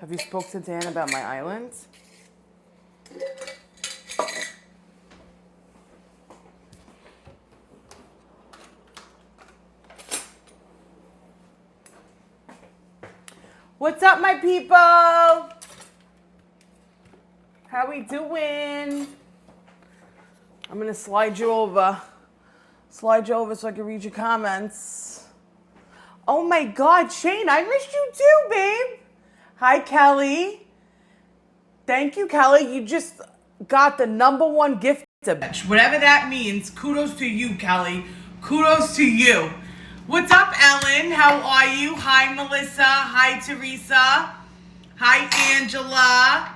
Have you spoke to Dan about my island? What's up, my people? How we doing? I'm gonna slide you over so I can read your comments. Oh my God, Shane, I missed you too, babe. Hi, Kelly. Thank you, Kelly. You just got the #1 gift. Whatever that means, kudos to you, Kelly. Kudos to you. What's up, Ellen? How are you? Hi, Melissa. Hi, Teresa. Hi, Angela.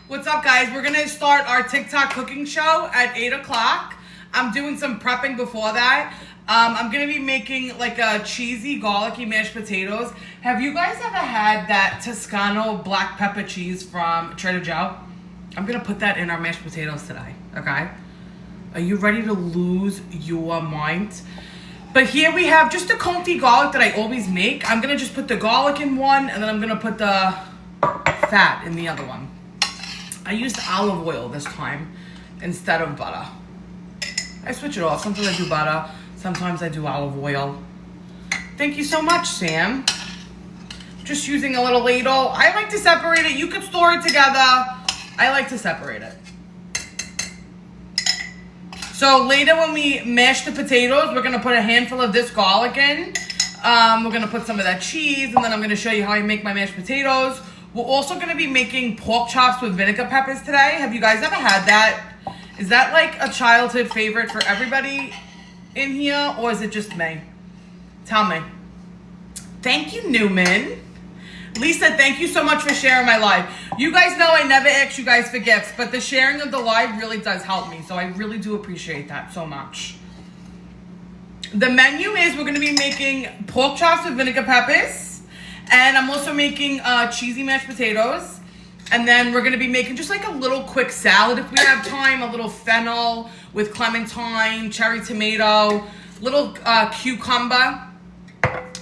What's up, guys? We're going to start our TikTok cooking show at 8 o'clock. I'm doing some prepping before that. I'm going to be making like a cheesy, garlicky mashed potatoes. Have you guys ever had that Toscano black pepper cheese from Trader Joe? I'm going to put that in our mashed potatoes today, okay? Are you ready to lose your mind? But here we have just the Conti garlic that I always make. I'm going to just put the garlic in one, and then I'm going to put the fat in the other one. I used olive oil this time instead of butter. I switch it off. Sometimes I do butter. Sometimes I do olive oil. Thank you so much, Sam. Just using a little ladle. I like to separate it. You could store it together. I like to separate it. So later when we mash the potatoes, we're going to put a handful of this garlic in. We're going to put some of that cheese, and then I'm going to show you how I make my mashed potatoes. We're also going to be making pork chops with vinegar peppers today. Have you guys ever had that? Is that like a childhood favorite for everybody in here, or is it just me? Tell me. Thank you, Newman. Lisa, thank you so much for sharing my live. You guys know I never ask you guys for gifts, but the sharing of the live really does help me, so I really do appreciate that so much. The menu is we're going to be making pork chops with vinegar peppers, and I'm also making cheesy mashed potatoes, and then we're going to be making just like a little quick salad if we have time, a little fennel with clementine, cherry tomato, little cucumber.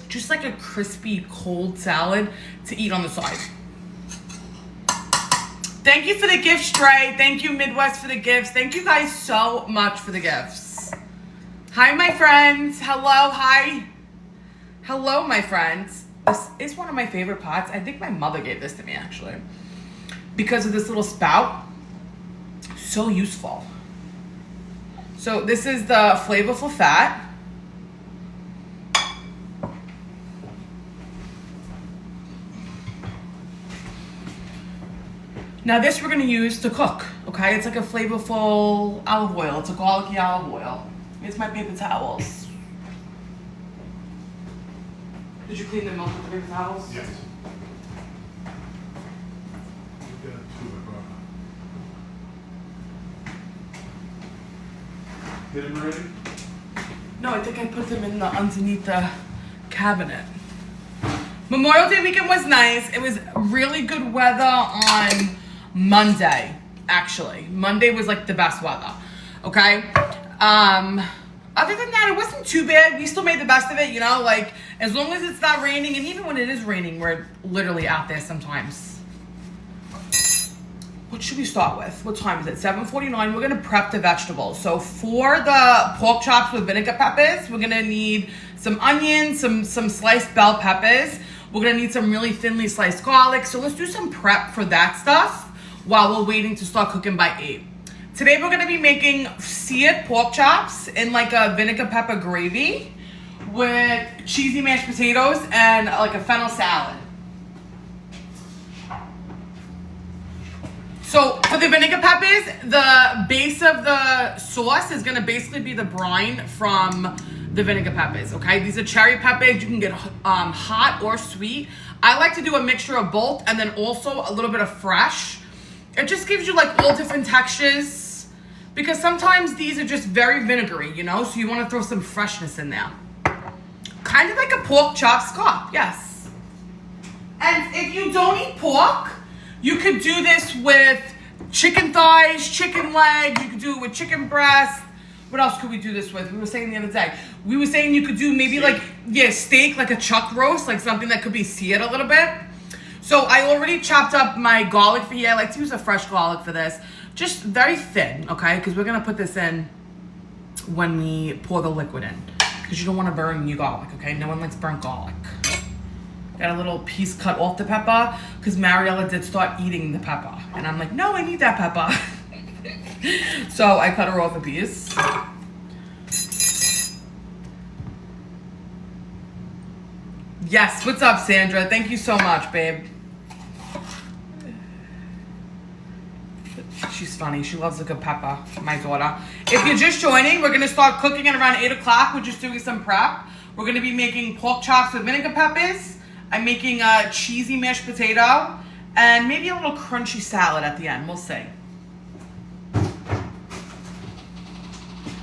Just like a crispy, cold salad to eat on the side. Thank you for the gift, Stray. Thank you, Midwest, for the gifts. Thank you guys so much for the gifts. Hi, my friends. Hello, hi. Hello, my friends. This is one of my favorite pots. I think my mother gave this to me, actually. Because of this little spout. So useful. So this is the flavorful fat. Now this we're going to use to cook, okay? It's like a flavorful olive oil. It's a garlicky olive oil. Here's my paper towels. Did you clean them up with the paper towels? Yes. Get them ready? No, I think I put them in the underneath the cabinet. Memorial Day weekend was nice. It was really good weather on Monday, actually. Monday was like the best weather, okay? Other than that, it wasn't too bad. We still made the best of it, you know, like as long as it's not raining, and even when it is raining, we're literally out there sometimes. What should we start with? What time is it? 7:49. We're gonna prep the vegetables. So for the pork chops with vinegar peppers, we're gonna need some onions, some sliced bell peppers. We're gonna need some really thinly sliced garlic. So let's do some prep for that stuff while we're waiting to start cooking by 8. Today we're gonna be making seared pork chops in like a vinegar pepper gravy with cheesy mashed potatoes and like a fennel salad. So for the vinegar peppers, the base of the sauce is gonna basically be the brine from the vinegar peppers, okay? These are cherry peppers. You can get hot or sweet. I like to do a mixture of both and then also a little bit of fresh. It just gives you like all different textures because sometimes these are just very vinegary, you know? So you wanna throw some freshness in there. Kind of like a pork chop scallop, yes. And if you don't eat pork, you could do this with chicken thighs, chicken legs. You could do it with chicken breast. What else could we do this with? We were saying the other day. We were saying you could do maybe steak. Like, steak, like a chuck roast, like something that could be seared a little bit. So I already chopped up my garlic for here. I like to use a fresh garlic for this. Just very thin, okay? Because we're going to put this in when we pour the liquid in. Because you don't want to burn your garlic, okay? No one likes burnt garlic. Got a little piece cut off the pepper because Mariella did start eating the pepper. And I'm like, no, I need that pepper. So I cut her off a piece. Yes, what's up, Sandra? Thank you so much, babe. She's funny. She loves a good pepper, my daughter. If you're just joining, we're going to start cooking at around 8 o'clock. We're just doing some prep. We're going to be making pork chops with vinegar peppers. I'm making a cheesy mashed potato and maybe a little crunchy salad at the end. We'll see.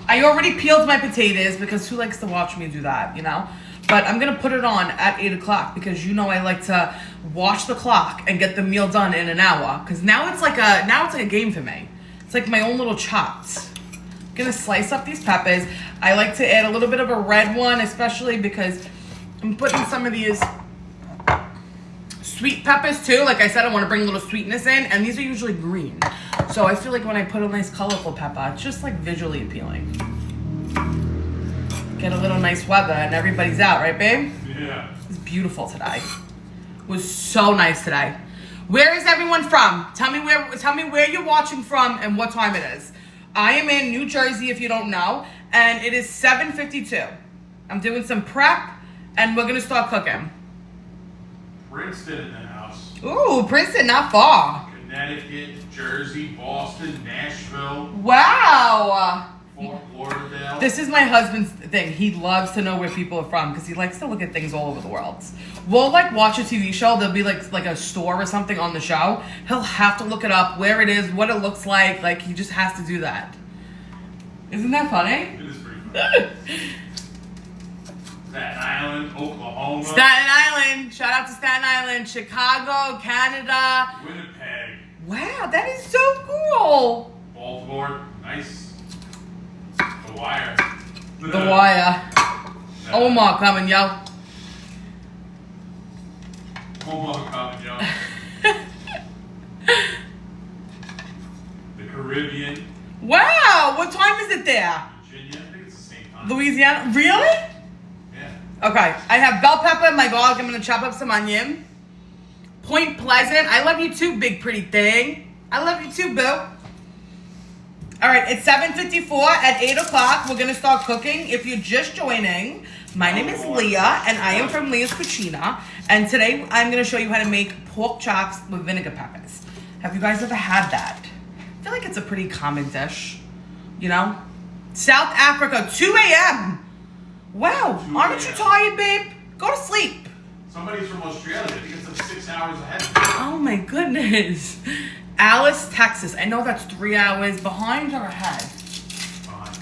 I already peeled my potatoes because who likes to watch me do that, you know? But I'm going to put it on at 8 o'clock because you know I like to watch the clock and get the meal done in an hour. Because now it's like a game for me. It's like my own little chops. I'm going to slice up these peppers. I like to add a little bit of a red one, especially because I'm putting some of these sweet peppers too. Like I said, I want to bring a little sweetness in. And these are usually green. So I feel like when I put a nice colorful pepper, it's just like visually appealing. Get a little nice weather and everybody's out, right, babe? Yeah. It's beautiful today. It was so nice today. Where is everyone from? Tell me where you're watching from and what time it is. I am in New Jersey, if you don't know, and it is 7:52. I'm doing some prep, and we're gonna start cooking. Princeton in the house. Ooh, Princeton, not far. Connecticut, Jersey, Boston, Nashville. Wow. Fort Lauderdale. This is my husband's thing. He loves to know where people are from because he likes to look at things all over the world. We'll like watch a TV show. There'll be like a store or something on the show. He'll have to look it up, where it is, what it looks like. Like he just has to do that. Isn't that funny? It is pretty funny. Staten Island, Oklahoma. Staten Island. Shout out to Staten Island. Chicago, Canada. Winnipeg. Wow, that is so cool. Baltimore. Nice. The Wire. The Wire. Omar coming, yo. Omar coming, yo. The Caribbean. Wow, what time is it there? Virginia. I think it's the same time. Louisiana. Really? Yeah. Okay, I have bell pepper in my garlic. I'm gonna chop up some onion. Point Pleasant. I love you too, big pretty thing. I love you too, boo. All right, it's 7:54 at 8 o'clock. We're gonna start cooking. If you're just joining, my name is Leah, and I am from Leah's Cucina. And today I'm gonna show you how to make pork chops with vinegar peppers. Have you guys ever had that? I feel like it's a pretty common dish, you know? South Africa, 2 a.m. Wow, 2 aren't you a.m. tired, babe? Go to sleep. Somebody's from Australia. I think it's like 6 hours ahead. Oh my goodness. Alice, Texas. I know that's 3 hours behind or ahead. Fine.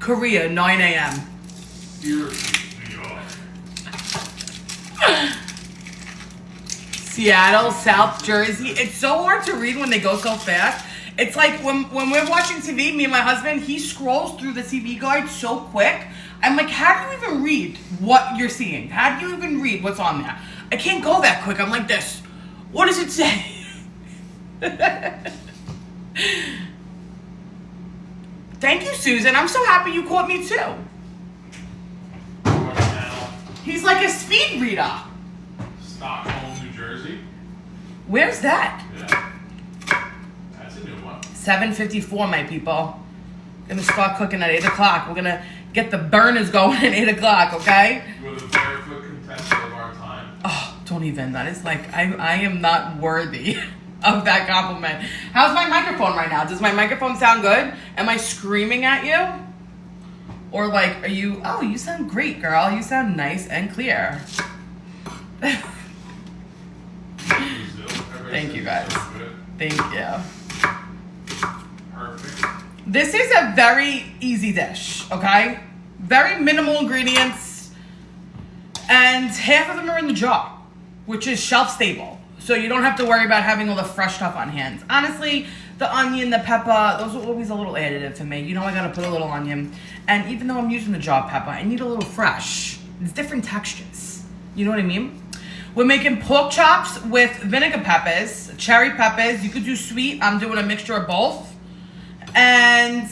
Korea, 9 a.m. Syracuse, New York. Seattle, South Jersey. It's so hard to read when they go so fast. It's like when we're watching TV, me and my husband, he scrolls through the TV guide so quick. I'm like, how do you even read what you're seeing? How do you even read what's on there? I can't go that quick. I'm like this. What does it say? Thank you, Susan. I'm so happy you caught me too. He's like a speed reader. Stockholm, New Jersey. Where's that? Yeah. That's a new one. 7:54, my people. Gonna start cooking at 8 o'clock. We're gonna get the burners going at 8 o'clock, okay? You are the barefoot contestant of our time. Oh, don't even. That is like, I am not worthy of that compliment. How's my microphone right now? Does my microphone sound good? Am I screaming at you? Or like, are you, oh, you sound great, girl. You sound nice and clear. Thank you, guys. Thank you. Perfect. This is a very easy dish, okay? Very minimal ingredients. And half of them are in the jar, which is shelf stable. So you don't have to worry about having all the fresh stuff on hand. Honestly, the onion, the pepper, those are always a little additive to me. You know I gotta put a little onion. And even though I'm using the jar pepper, I need a little fresh. It's different textures. You know what I mean? We're making pork chops with vinegar peppers, cherry peppers. You could do sweet. I'm doing a mixture of both. And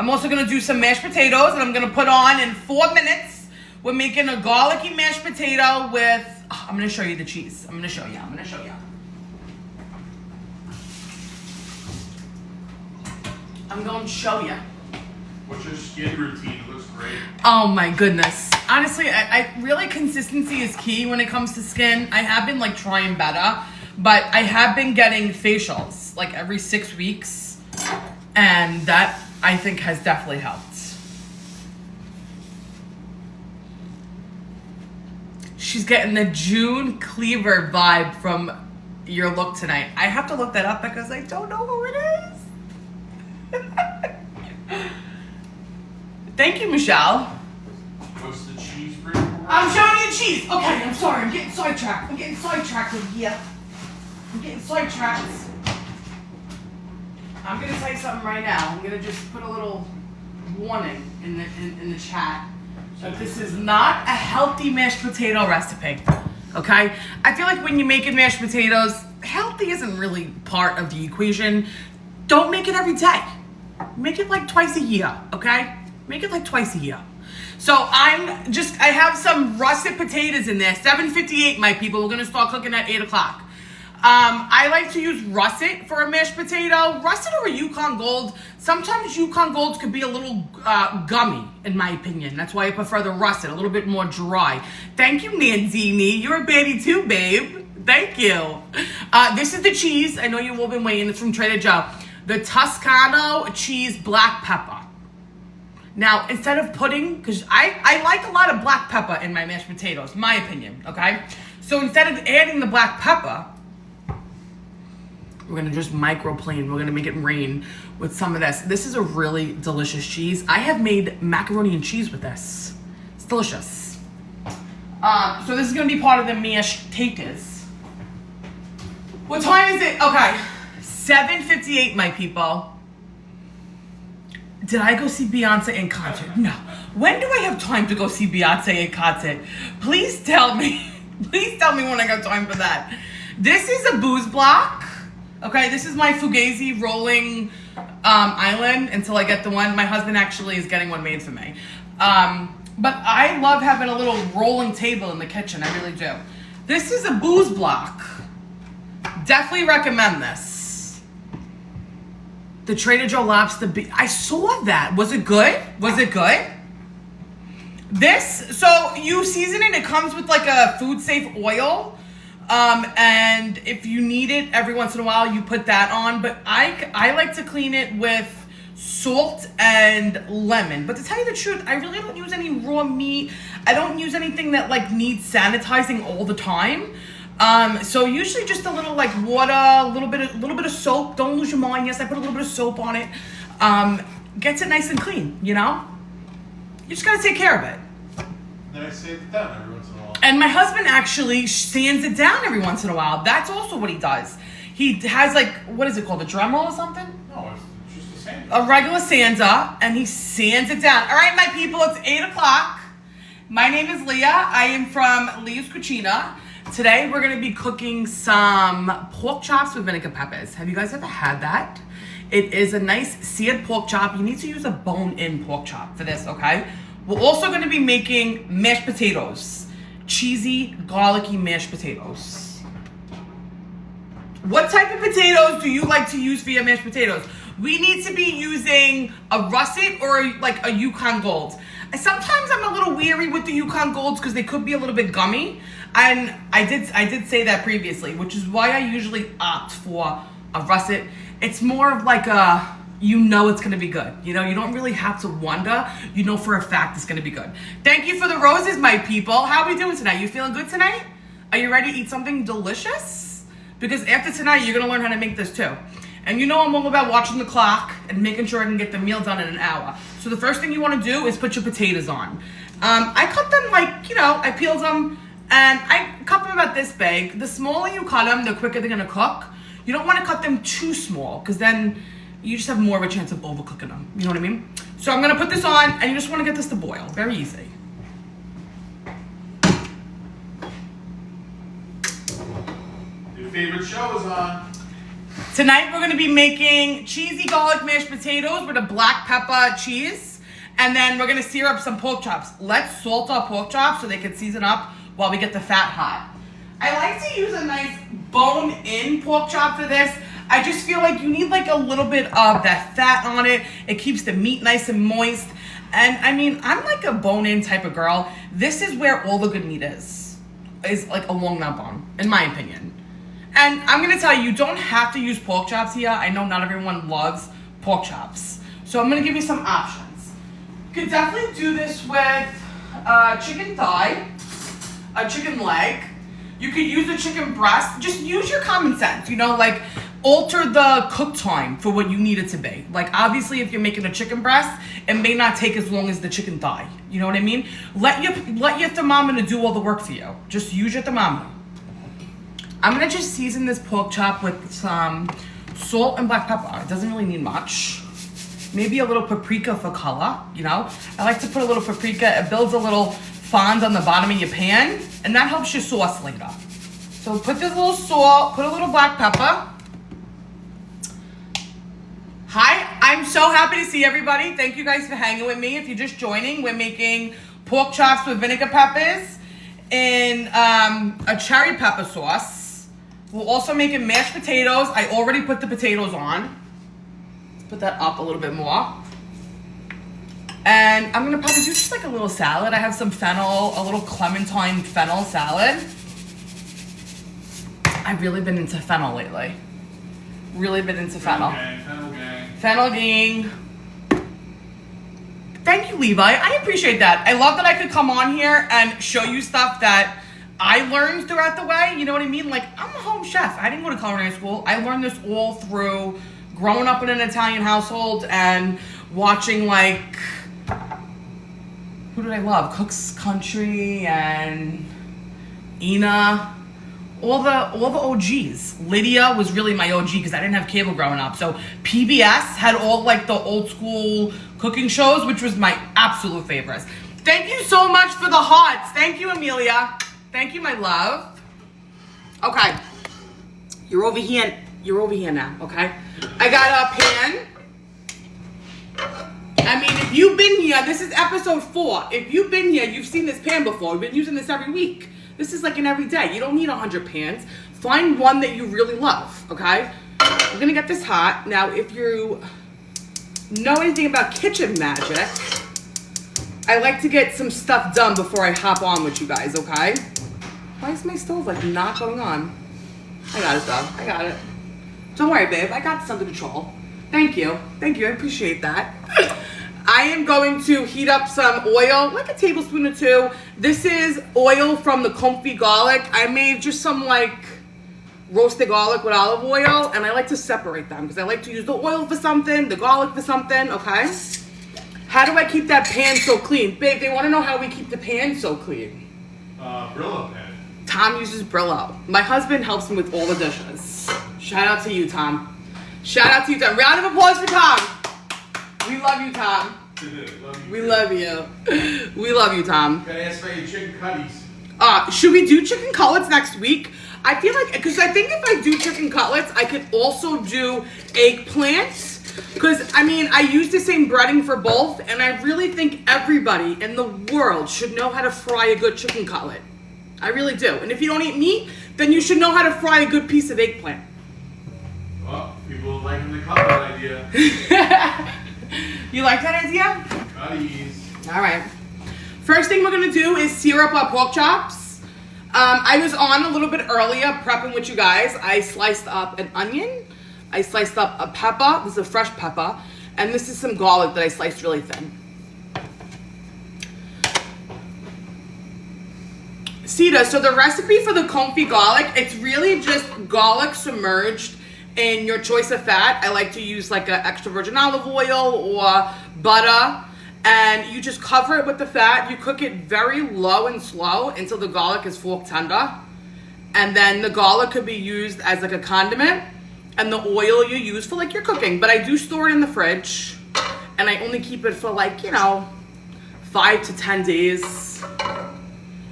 I'm also gonna do some mashed potatoes, and I'm gonna put on in 4 minutes. We're making a garlicky mashed potato with, I'm gonna show you the cheese. I'm gonna show you. I'm going to show you. What's your skin routine? It looks great. Oh my goodness. Honestly, I really, consistency is key when it comes to skin. I have been like trying better, but I have been getting facials like every 6 weeks, and that I think has definitely helped. She's getting the June Cleaver vibe from your look tonight. I have to look that up because I don't know who it is. Thank you, Michelle. What's the cheese for you? I'm showing you cheese. Okay, I'm sorry. I'm getting sidetracked. I'm getting sidetracked over here. I'm getting sidetracked. I'm gonna tell you something right now. I'm gonna just put a little warning in the chat that this is not a healthy mashed potato recipe. Okay? I feel like when you're making mashed potatoes, healthy isn't really part of the equation. Don't make it every day. Make it like twice a year, okay? Make it like twice a year. So I have some russet potatoes in there. 7:58, my people. We're gonna start cooking at 8 o'clock. I like to use russet for a mashed potato. Russet or a Yukon Gold. Sometimes Yukon Golds could be a little gummy, in my opinion. That's why I prefer the russet, a little bit more dry. Thank you, Nanzini. You're a baby too, babe. Thank you. This is the cheese. I know you've all been waiting. It's from Trader Joe. The Toscano cheese black pepper. Now, instead of putting, because I like a lot of black pepper in my mashed potatoes, my opinion, okay? So instead of adding the black pepper, we're gonna just microplane. We're gonna make it rain with some of this. This is a really delicious cheese. I have made macaroni and cheese with this. It's delicious. So this is gonna be part of the mashed taters. What time is it? Okay, 7:58, my people. Did I go see Beyonce in concert? No. When do I have time to go see Beyonce in concert? Please tell me. Please tell me when I got time for that. This is a booze block. Okay, this is my Fugazi rolling island until I get the one. My husband actually is getting one made for me. But I love having a little rolling table in the kitchen. I really do. This is a booze block. Definitely recommend this. The Trader Joe lobster I saw that. Was it good? Was it good? This, so you season it. It comes with like a food safe oil. And if you need it every once in a while, you put that on. But I like to clean it with salt and lemon. But to tell you the truth, I really don't use any raw meat. I don't use anything that like needs sanitizing all the time. So usually just a little like water, a little bit of soap. Don't lose your mind. Yes, I put a little bit of soap on it. Gets it nice and clean, you know? You just gotta take care of it. Then I save it down every once in a while. And my husband actually sands it down every once in a while. That's also what he does. He has like, what is it called, a Dremel or something? No, it's just a sander. A regular sander, and he sands it down. All right, my people, it's 8 o'clock. My name is Leah. I am from Leah's Cucina. Today, we're gonna be cooking some pork chops with vinegar peppers. Have you guys ever had that? It is a nice seared pork chop. You need to use a bone-in pork chop for this, okay? We're also gonna be making mashed potatoes. Cheesy, garlicky mashed potatoes. What type of potatoes do you like to use for your mashed potatoes? We need to be using a russet or like a Yukon Gold. Sometimes I'm a little weary with the Yukon Golds because they could be a little bit gummy. And I did say that previously, which is why I usually opt for a russet. It's more of like a, you know it's gonna be good. You know, you don't really have to wonder. You know for a fact it's gonna be good. Thank you for the roses, my people. How are we doing tonight? You feeling good tonight? Are you ready to eat something delicious? Because after tonight, you're gonna learn how to make this too. And you know I'm all about watching the clock and making sure I can get the meal done in an hour. So the first thing you wanna do is put your potatoes on. I cut them like, you know, I peeled them and I cut them about this big. The smaller you cut them, the quicker they're gonna cook. You don't want to cut them too small because then you just have more of a chance of overcooking them. You know what I mean? So I'm going to put this on and you just want to get this to boil. Very easy. Your favorite show is on. Tonight we're going to be making cheesy garlic mashed potatoes with a black pepper cheese. And then we're going to sear up some pork chops. Let's salt our pork chops so they can season up while we get the fat hot. I like to use a nice bone-in pork chop for this. I just feel like you need like a little bit of that fat on it. It keeps the meat nice and moist. And I mean, I'm like a bone-in type of girl. This is where all the good meat is like along that bone, in my opinion. And I'm going to tell you, you don't have to use pork chops here. I know not everyone loves pork chops. So I'm going to give you some options. You could definitely do this with chicken thigh, a chicken leg. You could use a chicken breast. Just use your common sense, you know, like alter the cook time for what you need it to be. Like obviously if you're making a chicken breast, it may not take as long as the chicken thigh. You know what I mean? Let your thermometer do all the work for you. Just use your thermometer. I'm gonna just season this pork chop with some salt and black pepper. It doesn't really need much. Maybe a little paprika for color, you know? I like to put a little paprika. It builds a little fond on the bottom of your pan, and that helps your sauce later. So put this little salt, put a little black pepper. Hi, I'm so happy to see everybody. Thank you guys for hanging with me. If you're just joining, we're making pork chops with vinegar peppers in a cherry pepper sauce. We're also making mashed potatoes. I already put the potatoes on. Put that up a little bit more. And I'm gonna probably do just like a little salad. I have some fennel, a little clementine fennel salad. I've really been into fennel lately. Really been into fennel. Fennel gang. Fennel gang. Thank you, Levi. I appreciate that. I love that I could come on here and show you stuff that I learned throughout the way. You know what I mean? Like, I'm a home chef. I didn't go to culinary school. I learned this all through growing up in an Italian household and watching, like, who did I love? Cook's Country and Ina. All the OGs. Lydia was really my OG because I didn't have cable growing up. So PBS had all like the old school cooking shows, which was my absolute favorites. Thank you so much for the hearts. Thank you, Amelia. Thank you, my love. Okay. You're over here now, okay? I got a pan. I mean, if you've been here, this is episode 4. If you've been here, you've seen this pan before. We've been using this every week. This is like an everyday. You don't need 100 pans. Find one that you really love, okay? We're gonna get this hot. Now, if you know anything about kitchen magic, I like to get some stuff done before I hop on with you guys, okay? Why is my stove like not going on? I got it though, I got it. Don't worry, babe, I got this under control. Thank you, I appreciate that. I am going to heat up some oil, like a tablespoon or 2. This is oil from the comfy garlic. I made just some like roasted garlic with olive oil, and I like to separate them because I like to use the oil for something, the garlic for something, okay? How do I keep that pan so clean? Babe, they want to know how we keep the pan so clean. Brillo pan. Tom uses Brillo. My husband helps me with all the dishes. Shout out to you, Tom. Shout out to you, Tom. Round of applause for Tom. We love you, Tom. We love you. We love you, Tom. Gotta ask about your chicken cutties. Should we do chicken cutlets next week? I feel like, because I think if I do chicken cutlets, I could also do eggplants. Because, I mean, I use the same breading for both, and I really think everybody in the world should know how to fry a good chicken cutlet. I really do. And if you don't eat meat, then you should know how to fry a good piece of eggplant. Well, people liking the cutlet idea. You like that idea? Cutties. All right. First thing we're going to do is sear up our pork chops. I was on a little bit earlier prepping with you guys. I sliced up an onion. I sliced up a pepper. This is a fresh pepper. And this is some garlic that I sliced really thin. Sita, so the recipe for the comfy garlic, it's really just garlic submerged in your choice of fat. I like to use like an extra virgin olive oil or butter. And you just cover it with the fat. You cook it very low and slow until the garlic is fork tender. And then the garlic could be used as like a condiment. and the oil you use for like your cooking. But I do store it in the fridge, and I only keep it for like, you know, 5 to 10 days.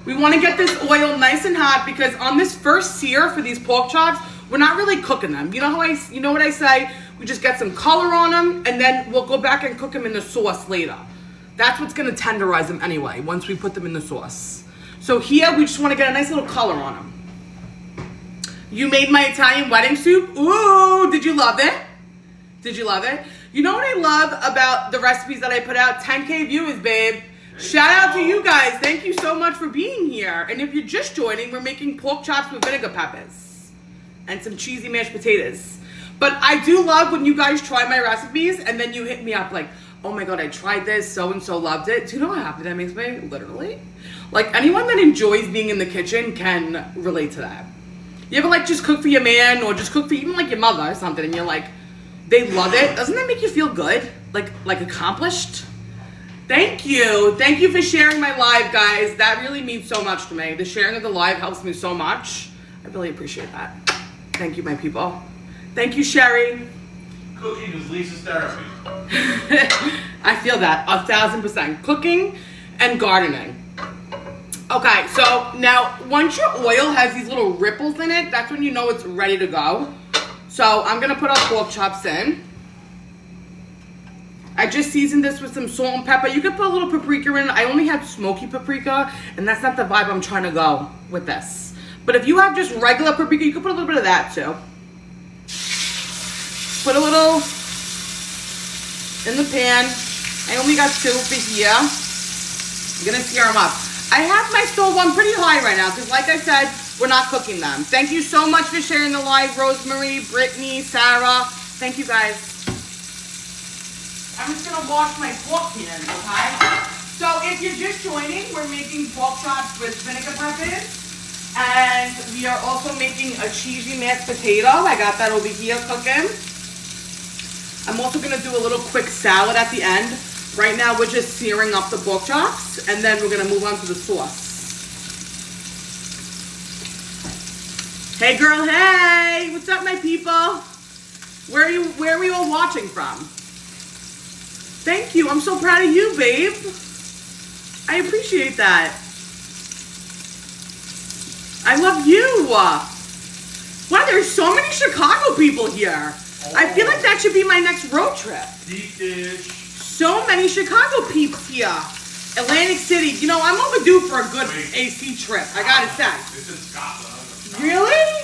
We want to get this oil nice and hot because on this first sear for these pork chops, we're not really cooking them. You know what I say? We just get some color on them, and then we'll go back and cook them in the sauce later. That's what's gonna tenderize them anyway, once we put them in the sauce. So here, we just wanna get a nice little color on them. You made my Italian wedding soup? Ooh, did you love it? Did you love it? You know what I love about the recipes that I put out? 10K viewers, babe. Shout out to you guys. Thank you so much for being here. And if you're just joining, we're making pork chops with vinegar peppers and some cheesy mashed potatoes. But I do love when you guys try my recipes and then you hit me up like, oh my God, I tried this, so-and-so loved it. Do you know how happy that makes me? Literally. Like, anyone that enjoys being in the kitchen can relate to that. You ever like just cook for your man or just cook for even like your mother or something and you're like, they love it? Doesn't that make you feel good? Like accomplished? Thank you. Thank you for sharing my live, guys. That really means so much to me. The sharing of the live helps me so much. I really appreciate that. Thank you, my people. Thank you, Sherry. Cooking is Lisa's therapy. I feel that 1,000%. Cooking and gardening. Okay, so now once your oil has these little ripples in it, that's when you know it's ready to go. So I'm gonna put our pork chops in. I just seasoned this with some salt and pepper. You could put a little paprika in. I only have smoky paprika, and that's not the vibe I'm trying to go with this. But if you have just regular paprika, you could put a little bit of that too. Put a little in the pan. I only got 2 for here. I'm gonna sear them up. I have my stove on pretty high right now because like I said, we're not cooking them. Thank you so much for sharing the live, Rosemary, Brittany, Sarah. Thank you guys. I'm just gonna wash my pork pans, okay? So if you're just joining, we're making pork chops with vinegar peppers. And we are also making a cheesy mashed potato. I got that over here cooking. I'm also gonna do a little quick salad at the end. Right now we're just searing up the pork chops and then we're gonna move on to the sauce. Hey girl, hey! What's up my people? Where are we all watching from? Thank you. I'm so proud of you, babe. I appreciate that. I love you. Wow, there's so many Chicago people here. I feel like that should be my next road trip. Deep dish. So many Chicago peeps here. Atlantic City. You know, I'm overdue for a good AC trip. I gotta say. This is Scotland. Really?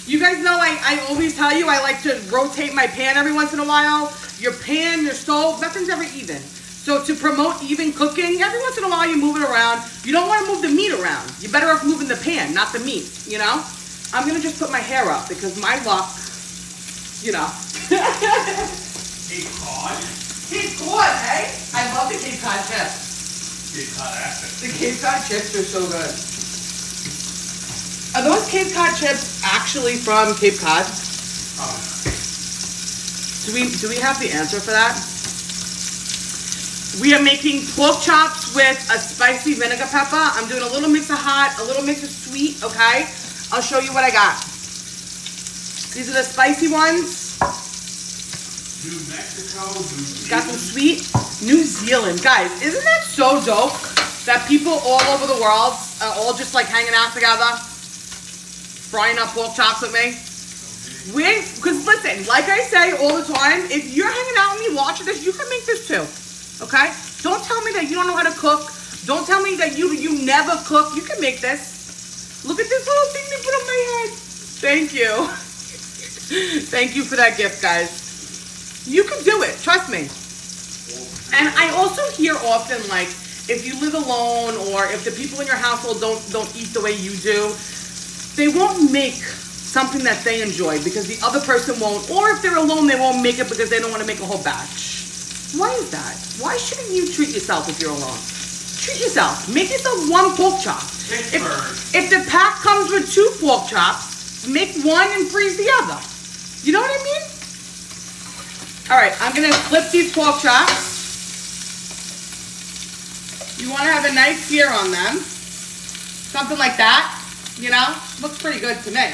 You guys know I always tell you I like to rotate my pan every once in a while. Your pan, your stove, nothing's ever even. So to promote even cooking, every once in a while you move it around. You don't want to move the meat around. You're better off moving the pan, not the meat, you know? I'm going to just put my hair up because my luck, you know. Cape Cod. Cape Cod, hey? I love the Cape Cod chips. Cape Cod accent. The Cape Cod chips are so good. Are those Cape Cod chips actually from Cape Cod? Oh. Do we have the answer for that? We are making pork chops with a spicy vinegar pepper. I'm doing a little mix of hot, a little mix of sweet, okay? I'll show you what I got. These are the spicy ones. New Mexico, New Got some sweet. New Zealand. Guys, isn't that so dope that people all over the world are all just like hanging out together, frying up pork chops with me? Because listen, like I say all the time, if you're hanging out with me watching this, you can make this too, okay? Don't tell me that you don't know how to cook. Don't tell me that you never cook. You can make this. Look at this little thing they put on my head. Thank you. Thank you for that gift, guys. You can do it, trust me. And I also hear often, like, if you live alone or if the people in your household don't eat the way you do, they won't make something that they enjoy because the other person won't, or if they're alone, they won't make it because they don't want to make a whole batch. Why is that? Why shouldn't you treat yourself if you're alone? Treat yourself. Make yourself 1 pork chop. If the pack comes with 2 pork chops, make 1 and freeze the other. You know what I mean? All right, I'm gonna flip these pork chops. You want to have a nice sear on them, something like that. You know, looks pretty good to me.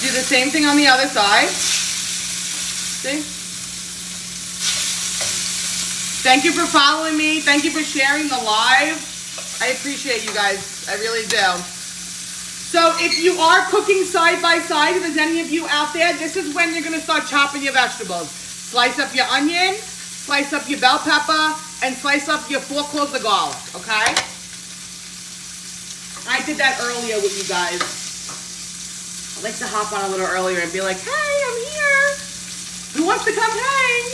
Do the same thing on the other side. See? Thank you for following me. Thank you for sharing the live. I appreciate you guys. I really do. So if you are cooking side by side, if there's any of you out there, this is when you're going to start chopping your vegetables. Slice up your onion, slice up your bell pepper, and slice up your 4 cloves of garlic, okay? I did that earlier with you guys. I like to hop on a little earlier and be like, hey, I'm here. Who wants to come hang?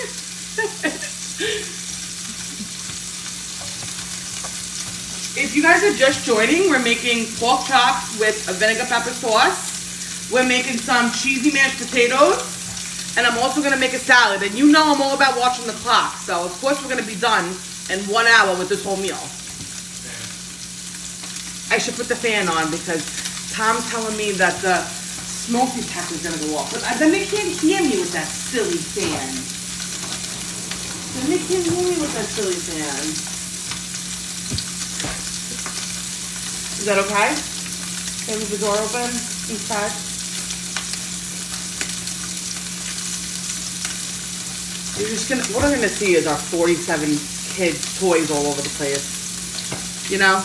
If you guys are just joining, we're making pork chops with a vinegar pepper sauce. We're making some cheesy mashed potatoes. And I'm also going to make a salad. And you know I'm all about watching the clock. So, of course, we're going to be done in 1 hour with this whole meal. I should put the fan on because Tom's telling me that the smoke detector is going to go off. But then they can't hear me with that silly fan. Then they can't hear me with that silly fan. Is that okay? Leave the door open inside. You're just gonna, what I'm gonna see is our 47 kids' toys all over the place. You know?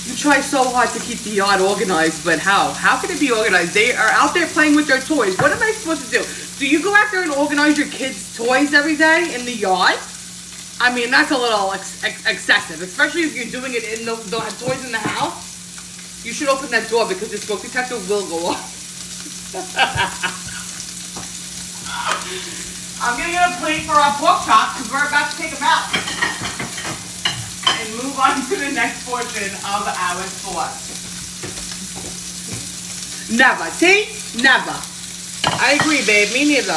You try so hard to keep the yard organized, but how? How can it be organized? They are out there playing with their toys. What am I supposed to do? Do you go out there and organize your kids' toys every day in the yard? I mean, that's a little excessive, especially if you're doing it in the toys in the house. You should open that door because the smoke detector will go off. I'm gonna get a plate for our pork chops because we're about to take them out and move on to the next portion of our sauce. Never, see? Never. I agree, babe. Me neither.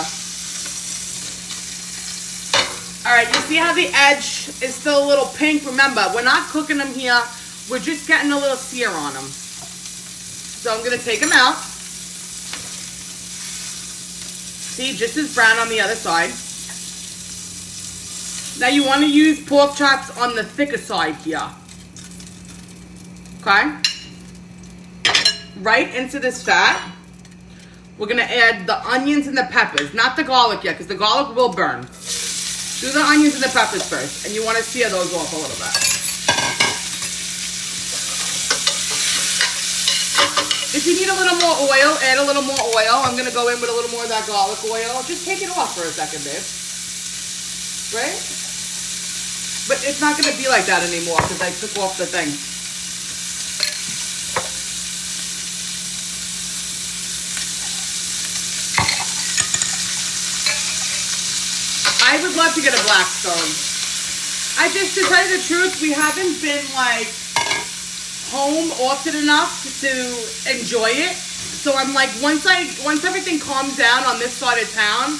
All right, you see how the edge is still a little pink? Remember, we're not cooking them here. We're just getting a little sear on them. So I'm going to take them out. See, just as brown on the other side. Now you want to use pork chops on the thicker side here. Okay? Right into this fat, we're going to add the onions and the peppers. Not the garlic yet, because the garlic will burn. Do the onions and the peppers first. And you want to sear those off a little bit. If you need a little more oil, add a little more oil. I'm going to go in with a little more of that garlic oil. Just take it off for a second, babe. Right? But it's not going to be like that anymore because I took off the thing. I would love to get a Blackstone. To tell you the truth, we haven't been like home often enough to enjoy it. So I'm like, once everything calms down on this side of town,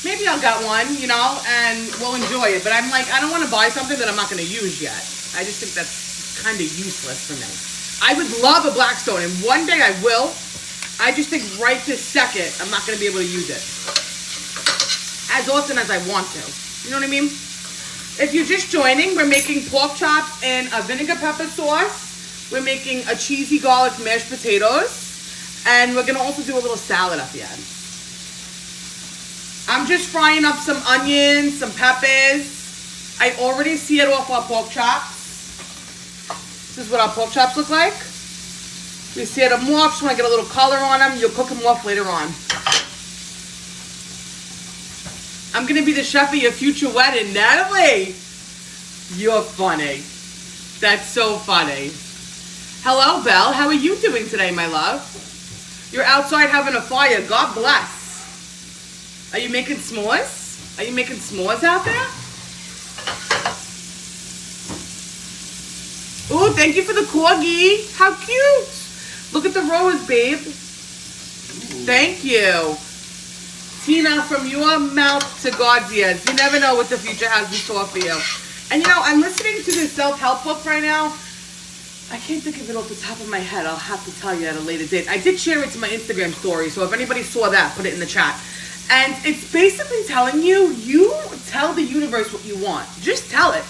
maybe I'll get one, you know, and we'll enjoy it. But I'm like, I don't want to buy something that I'm not going to use yet. I just think that's kind of useless for me. I would love a Blackstone, and one day I will. I just think right this second, I'm not going to be able to use it as often as I want to. You know what I mean? If you're just joining, we're making pork chops in a vinegar pepper sauce. We're making a cheesy garlic mashed potatoes. And we're going to also do a little salad at the end. I'm just frying up some onions, some peppers. I already seared off our pork chops. This is what our pork chops look like. We seared them off. Just want to get a little color on them. You'll cook them off later on. I'm going to be the chef of your future wedding. Natalie, you're funny. That's so funny. Hello, Belle. How are you doing today, my love? You're outside having a fire. God bless. Are you making s'mores? Are you making s'mores out there? Ooh, thank you for the corgi. How cute. Look at the rose, babe. Ooh. Thank you. Tina, from your mouth to God's ears. You never know what the future has in store for you. And you know, I'm listening to this self-help book right now. I can't think of it off the top of my head. I'll have to tell you at a later date. I did share it to my Instagram story, so if anybody saw that, put it in the chat. And it's basically telling you, you tell the universe what you want. Just tell it.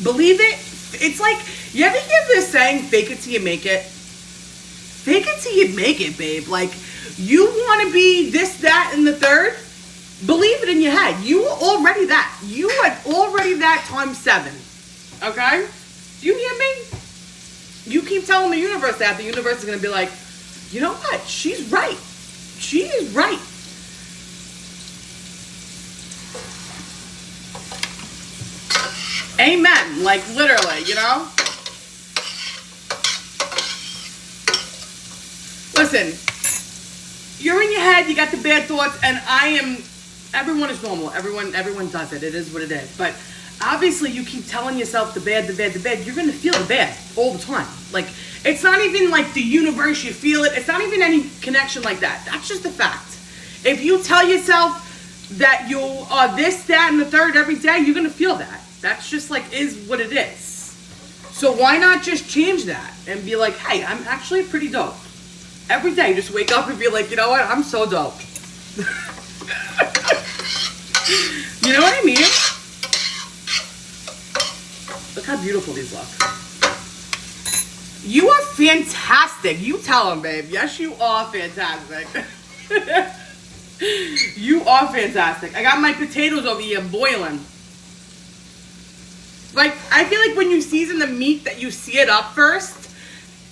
Believe it. It's like, you ever hear this saying, fake it till you make it? Fake it till you make it, babe. Like, You want to be this, that, and the third? Believe it in your head. You are already that. You are already that times 7. Okay? Do you hear me? You keep telling the universe that. The universe is going to be like, you know what? She's right. She is right. Amen. Like literally, you know? Listen, you're in your head, you got the bad thoughts, and everyone is normal. Everyone does it. It is what it is. But obviously you keep telling yourself the bad, you're gonna feel the bad all the time. Like, it's not even like the universe, you feel it. It's not even any connection like that. That's just a fact. If you tell yourself that you are this, that, and the third every day, you're gonna feel that. That's just like, is what it is. So why not just change that and be like, hey, I'm actually pretty dope. Every day, just wake up and be like, you know what? I'm so dope. You know what I mean? Look how beautiful these look. You are fantastic. You tell them, babe. Yes, you are fantastic. You are fantastic. I got my potatoes over here boiling. Like, I feel like when you season the meat that you see it up first,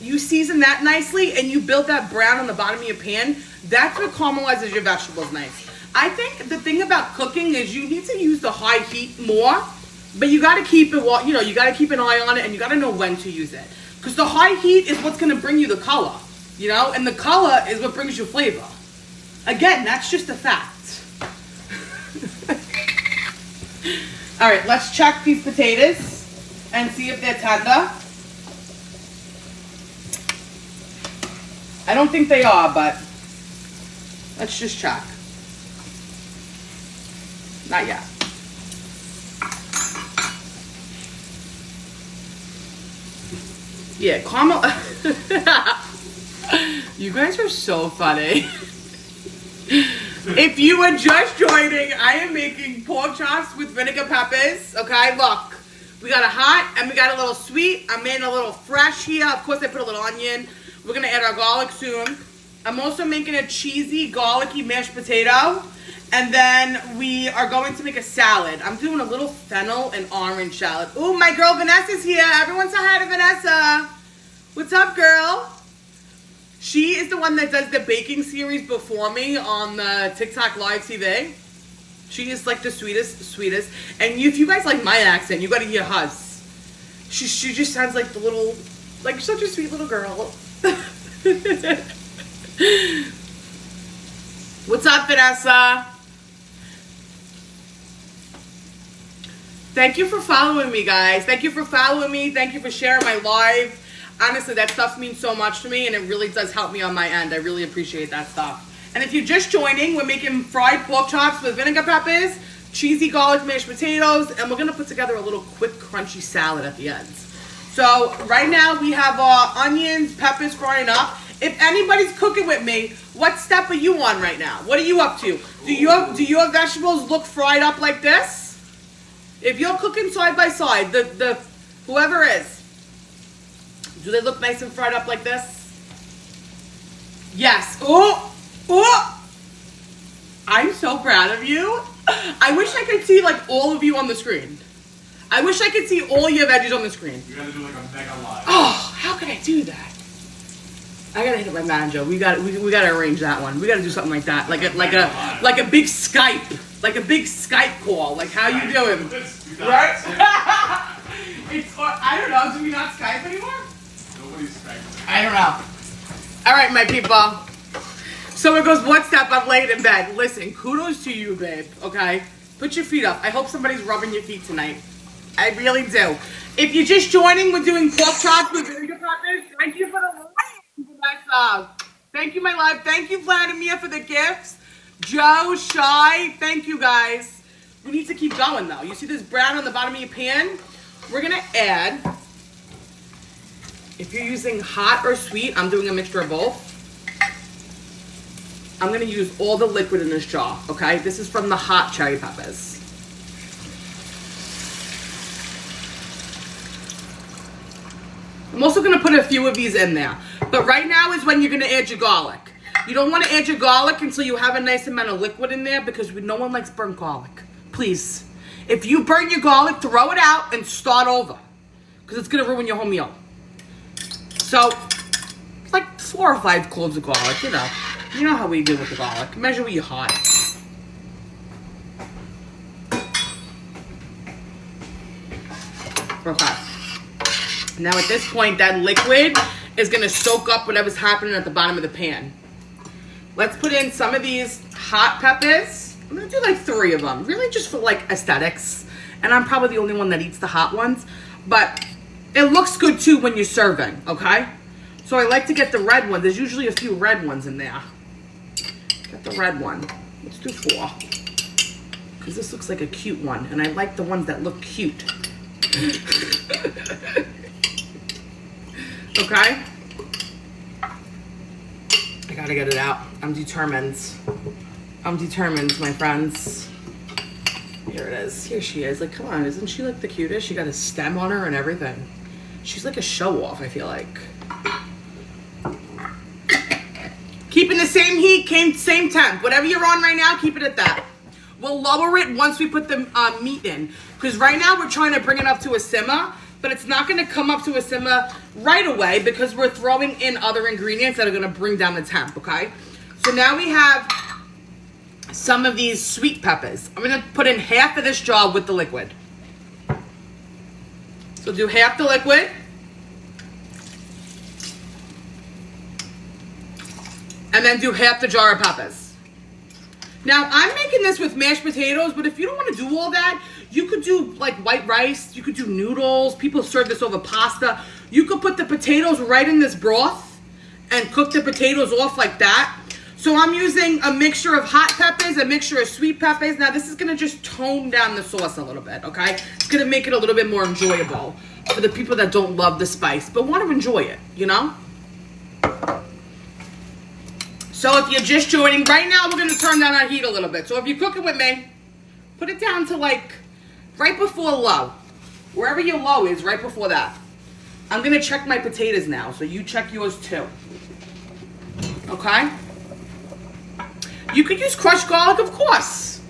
you season that nicely and you build that brown on the bottom of your pan, that's what caramelizes your vegetables nice. I think the thing about cooking is you need to use the high heat more, but you got to keep it, you know, you got to keep an eye on it and you got to know when to use it. Because the high heat is what's going to bring you the color, you know, and the color is what brings you flavor. Again, that's just a fact. All right, let's check these potatoes and see if they're tender. I don't think they are, but let's just check. Not yet. Yeah, caramel. You guys are so funny. If you are just joining, I am making pork chops with vinegar peppers. Okay, look. We got a hot and we got a little sweet. I'm making a little fresh here. Of course, I put a little onion. We're going to add our garlic soon. I'm also making a cheesy, garlicky mashed potato. And then we are going to make a salad. I'm doing a little fennel and orange salad. Ooh, my girl Vanessa's here. Everyone say hi to Vanessa. What's up, girl? She is the one that does the baking series before me on the TikTok Live TV. She is like the sweetest. And if you guys like my accent, you got to hear hers. She just sounds like the little, like such a sweet little girl. What's up, Vanessa? Thank you for following me, guys. Thank you for following me. Thank you for sharing my live. Honestly, that stuff means so much to me, and it really does help me on my end. I really appreciate that stuff. And if you're just joining, we're making fried pork chops with vinegar peppers, cheesy garlic mashed potatoes, and we're going to put together a little quick crunchy salad at the end. So right now we have our onions, peppers frying up. If anybody's cooking with me, what step are you on right now? What are you up to? Do your vegetables look fried up like this? If you're cooking side by side, the whoever is, do they look nice and fried up like this? Yes. Oh, I'm so proud of you. I wish I could see like all of you on the screen. I wish I could see all your veggies on the screen. You gotta do like a mega live. Oh, how could I do that? I gotta hit up my manager. We gotta arrange that one. We gotta do something like that, like a big Skype, like a big Skype call. Like, how you doing? Right? I don't know. Do we not Skype anymore? Nobody's Skyping. I don't know. All right, my people. So it goes, what step? I'm laying in bed. Listen, kudos to you, babe. Okay, put your feet up. I hope somebody's rubbing your feet tonight. I really do. If you're just joining, we're doing pork chops with vinegar peppers. Thank you for the love. Thank you, my love. Thank you, Vladimir, for the gifts. Joe, Shy, thank you, guys. We need to keep going, though. You see this brown on the bottom of your pan? We're going to add, if you're using hot or sweet, I'm doing a mixture of both. I'm going to use all the liquid in this jar, okay? This is from the hot cherry peppers. I'm also going to put a few of these in there. But right now is when you're going to add your garlic. You don't want to add your garlic until you have a nice amount of liquid in there because no one likes burnt garlic. Please. If you burn your garlic, throw it out and start over because it's going to ruin your whole meal. So, it's like 4 or 5 cloves of garlic, you know. You know how we do with the garlic. Measure with your heart. Okay. Now at this point, that liquid is going to soak up whatever's happening at the bottom of the pan. Let's put in some of these hot peppers. I'm going to do like 3 of them. Really just for like aesthetics. And I'm probably the only one that eats the hot ones. But it looks good too when you're serving, okay? So I like to get the red one. There's usually a few red ones in there. Get the red one. Let's do 4. Because this looks like a cute one. And I like the ones that look cute. Okay? I gotta get it out. I'm determined. I'm determined, my friends. Here it is. Here she is. Like, come on. Isn't she like the cutest? She got a stem on her and everything. She's like a show-off, I feel like. Keeping the same heat, same temp. Whatever you're on right now, keep it at that. We'll lower it once we put the meat in. Because right now we're trying to bring it up to a simmer. But it's not going to come up to a simmer right away because we're throwing in other ingredients that are going to bring down the temp, okay? So now we have some of these sweet peppers. I'm going to put in half of this jar with the liquid. So do half the liquid. And then do half the jar of peppers. Now, I'm making this with mashed potatoes, but if you don't want to do all that, you could do like white rice, you could do noodles, people serve this over pasta. You could put the potatoes right in this broth and cook the potatoes off like that. So I'm using a mixture of hot peppers, a mixture of sweet peppers. Now this is gonna just tone down the sauce a little bit, okay? It's gonna make it a little bit more enjoyable for the people that don't love the spice, but want to enjoy it, you know? So if you're just joining, right now we're gonna turn down our heat a little bit. So if you're cooking with me, put it down to like right before low. Wherever your low is, right before that. I'm gonna check my potatoes now, so you check yours too. Okay? You could use crushed garlic, of course.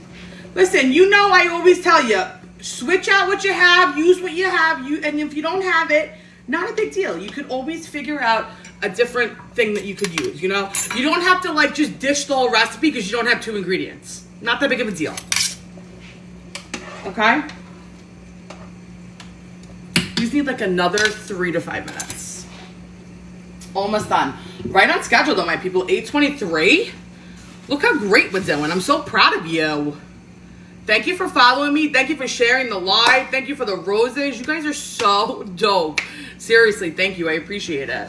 Listen, you know I always tell you, switch out what you have, use what you have, and if you don't have it, not a big deal. You could always figure out a different thing that you could use, you know? You don't have to like just dish the whole recipe because you don't have 2 ingredients. Not that big of a deal. Okay? You just need like another 3 to 5 minutes. Almost done. Right on schedule though, my people. 8:23. Look how great we're doing. I'm so proud of you. Thank you for following me. Thank you for sharing the live. Thank you for the roses. You guys are so dope. Seriously, thank you. I appreciate it.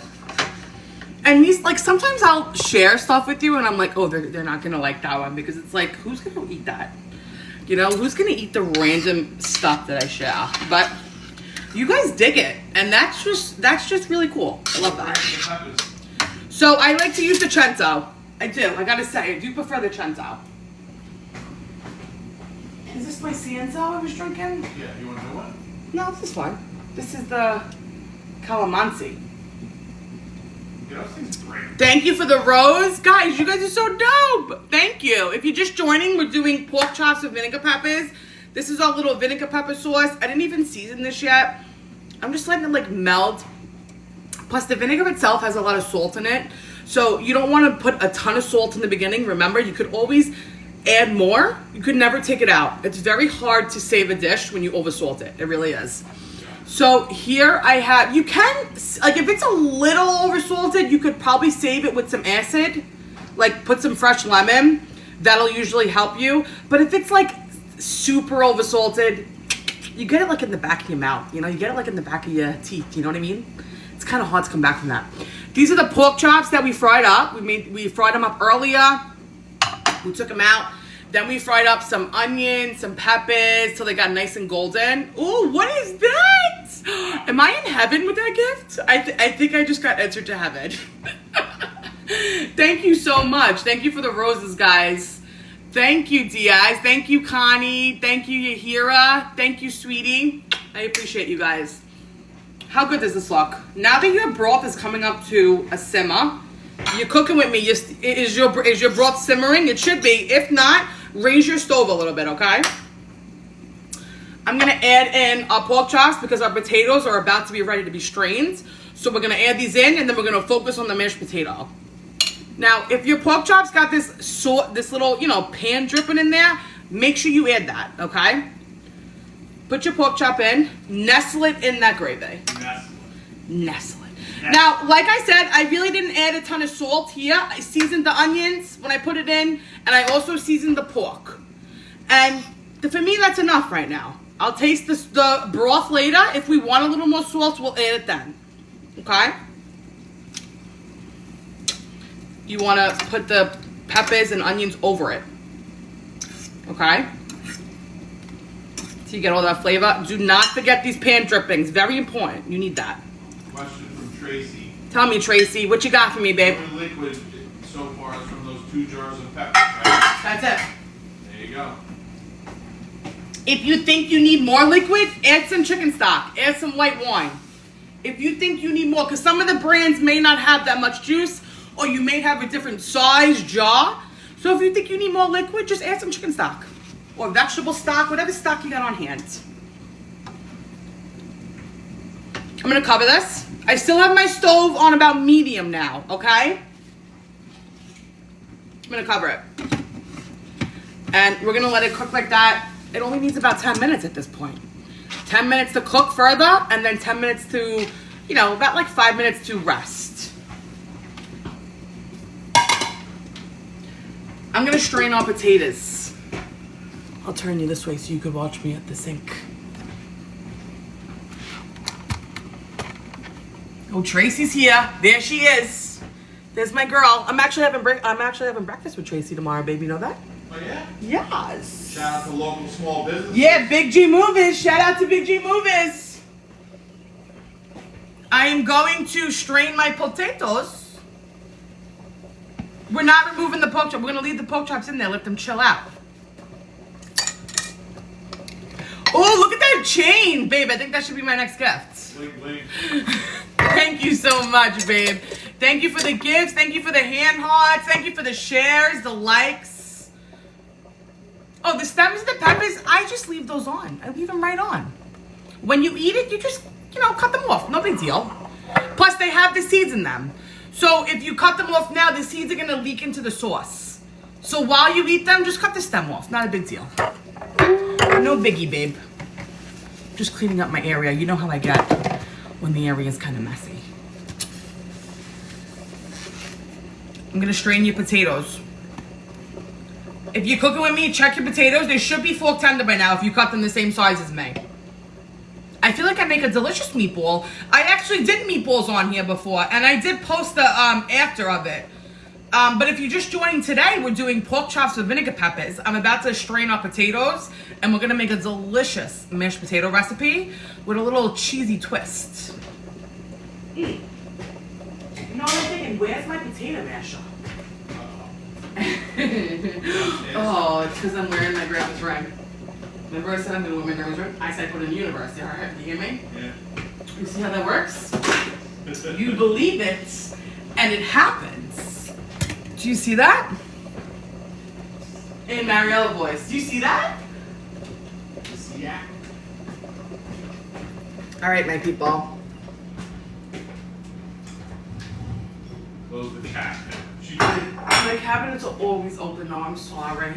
And these, like, sometimes I'll share stuff with you and I'm like, oh, they're not gonna like that one because it's like, who's gonna eat that? You know, who's gonna eat the random stuff that I share? But you guys dig it, and that's just really cool. I love that. So I like to use the Cento. I do. I gotta say, I do prefer the Cento. Is this my Cienzo I was drinking? Yeah, you want to know what? No, this is fine. This is the Calamansi. Yeah, those things are great. Thank you for the rose. Guys, you guys are so dope. Thank you. If you're just joining, we're doing pork chops with vinegar peppers. This is our little vinegar pepper sauce. I didn't even season this yet. I'm just letting it like melt. Plus the vinegar itself has a lot of salt in it. So you don't want to put a ton of salt in the beginning. Remember, you could always add more. You could never take it out. It's very hard to save a dish when you oversalt it. It really is. So here I have, you can, like if it's a little oversalted, you could probably save it with some acid. Like put some fresh lemon. That'll usually help you. But if it's like super oversalted, you get it like in the back of your mouth. You know, you get it like in the back of your teeth. You know what I mean? It's kind of hard to come back from that. These are the pork chops that we fried up. We fried them up earlier. We took them out. Then we fried up some onions, some peppers, till they got nice and golden. Ooh, what is that? Am I in heaven with that gift? I think I just got entered to heaven. Thank you so much. Thank you for the roses, guys. Thank you, Diaz. Thank you, Connie. Thank you, Yahira. Thank you, sweetie. I appreciate you guys. How good does this look? Now that your broth is coming up to a simmer, You're cooking with me. Is your broth simmering? It should be. If not, raise your stove a little bit, okay? I'm gonna add in our pork chops because our potatoes are about to be ready to be strained. So we're gonna add these in, and then we're gonna focus on the mashed potato. Now, if your pork chops got this little, pan dripping in there, make sure you add that, okay? Put your pork chop in, nestle it in that gravy. Nestle it. Now, like I said, I really didn't add a ton of salt here. I seasoned the onions when I put it in, and I also seasoned the pork. And for me, that's enough right now. I'll taste the broth later. If we want a little more salt, we'll add it then. Okay? You want to put the peppers and onions over it. Okay? So you get all that flavor. Do not forget these pan drippings. Very important. You need that. Question from Tracy. Tell me, Tracy, what you got for me, babe? The liquid so far is from those 2 jars of peppers, right? That's it. There you go. If you think you need more liquid, add some chicken stock. Add some white wine. If you think you need more, because some of the brands may not have that much juice, or you may have a different size jar. So if you think you need more liquid, just add some chicken stock. Or vegetable stock, whatever stock you got on hand. I'm going to cover this. I still have my stove on about medium now, okay? I'm going to cover it. And we're going to let it cook like that. It only needs about 10 minutes at this point. 10 minutes to cook further, and then 10 minutes to, about like 5 minutes to rest. I'm going to strain our potatoes. I'll turn you this way so you can watch me at the sink. Oh, Tracy's here. There she is. There's my girl. I'm actually having breakfast with Tracy tomorrow, baby. You know that? Oh, yeah? Yes. Shout out to local small business. Yeah, Big G Movies. Shout out to Big G Movies. I am going to strain my potatoes. We're not removing the pork chop. We're going to leave the pork chops in there. Let them chill out. Oh, look at that chain, babe. I think that should be my next gift. Blink, blink. Thank you so much, babe. Thank you for the gifts. Thank you for the hand hearts. Thank you for the shares, the likes. Oh, the stems, the peppers, I just leave those on. I leave them right on. When you eat it, you just, cut them off. No big deal. Plus, they have the seeds in them. So if you cut them off now, the seeds are going to leak into the sauce. So while you eat them, just cut the stem off. Not a big deal. No biggie, babe. Just cleaning up my area. You know how I get when the area is kind of messy. I'm going to strain your potatoes. If you're cooking with me, check your potatoes. They should be fork tender by now if you cut them the same size as me. I feel like I make a delicious meatball. I actually did meatballs on here before, and I did post the after of it. But if you're just joining today, we're doing pork chops with vinegar peppers. I'm about to strain our potatoes, and we're going to make a delicious mashed potato recipe with a little cheesy twist. You know what I'm thinking? Where's my potato masher? Oh, it's because I'm wearing my grandma's ring. Remember I said I'm going to wear my grandma's ring? I said put it in the universe. All right, do you hear me? Yeah. You see how that works? You believe it, and it happens. Do you see that? In Mariella voice. Do you see that? Yeah. All right, my people. Close the cabinet. My cabinets are always open. No, I'm sorry.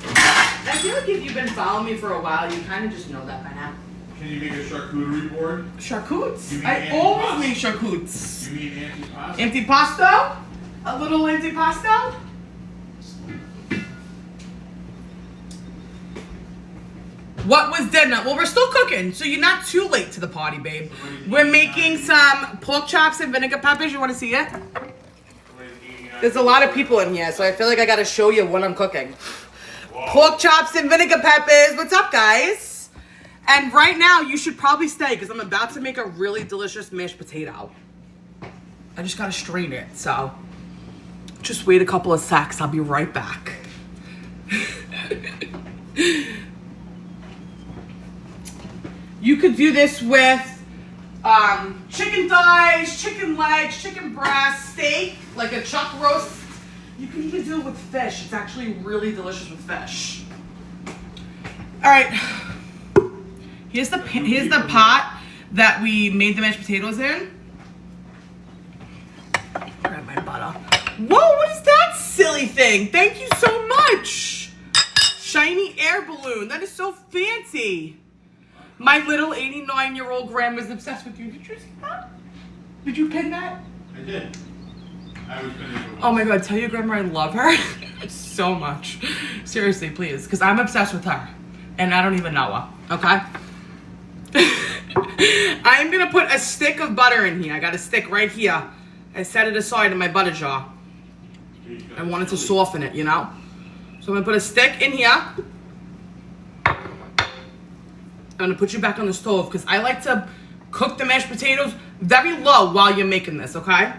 I feel like if you've been following me for a while, you kind of just know that by now. Can you make a charcuterie board? Charcutes? I always make charcutes. You mean antipasto? Antipasto? A little antipasto? What was dinner? Well, we're still cooking, so you're not too late to the party, babe. We're making some pork chops and vinegar peppers. You want to see it? There's a lot of people in here, so I feel like I got to show you what I'm cooking. Whoa. Pork chops and vinegar peppers. What's up, guys? And right now, you should probably stay because I'm about to make a really delicious mashed potato. I just got to strain it, so just wait a couple of seconds. I'll be right back. You could do this with chicken thighs, chicken legs, chicken breast, steak. like a chuck roast. You can even do it with fish. It's actually really delicious with fish. All right. Here's the pot that we made the mashed potatoes in. Grab my butter. Whoa, what is that silly thing? Thank you so much. Shiny air balloon. That is so fancy. My little 89-year-old grandma's obsessed with you. Did you see that? Did you pin that? I did. I was pinning it. Oh my God, tell your grandma I love her so much. Seriously, please, because I'm obsessed with her. And I don't even know her, okay? I'm gonna put a stick of butter in here. I got a stick right here. I set it aside in my butter jar. I wanted to soften it, you know? So I'm gonna put a stick in here. I'm gonna put you back on the stove because I like to cook the mashed potatoes very low while you're making this, okay?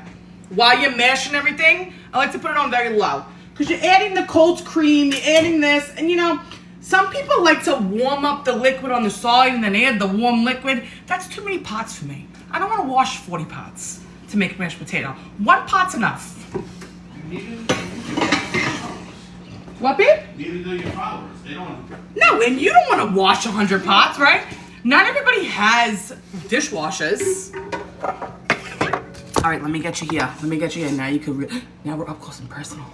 While you're mashing everything, I like to put it on very low. Because you're adding the cold cream, you're adding this, and you know, some people like to warm up the liquid on the side and then add the warm liquid. That's too many pots for me. I don't want to wash 40 pots to make mashed potato. One pot's enough. What, babe? Neither do your followers. They don't. No, and you don't want to wash 100 pots, right? Not everybody has dishwashers. All right, let me get you here. Let me get you here. Now you can. Now we're up close and personal.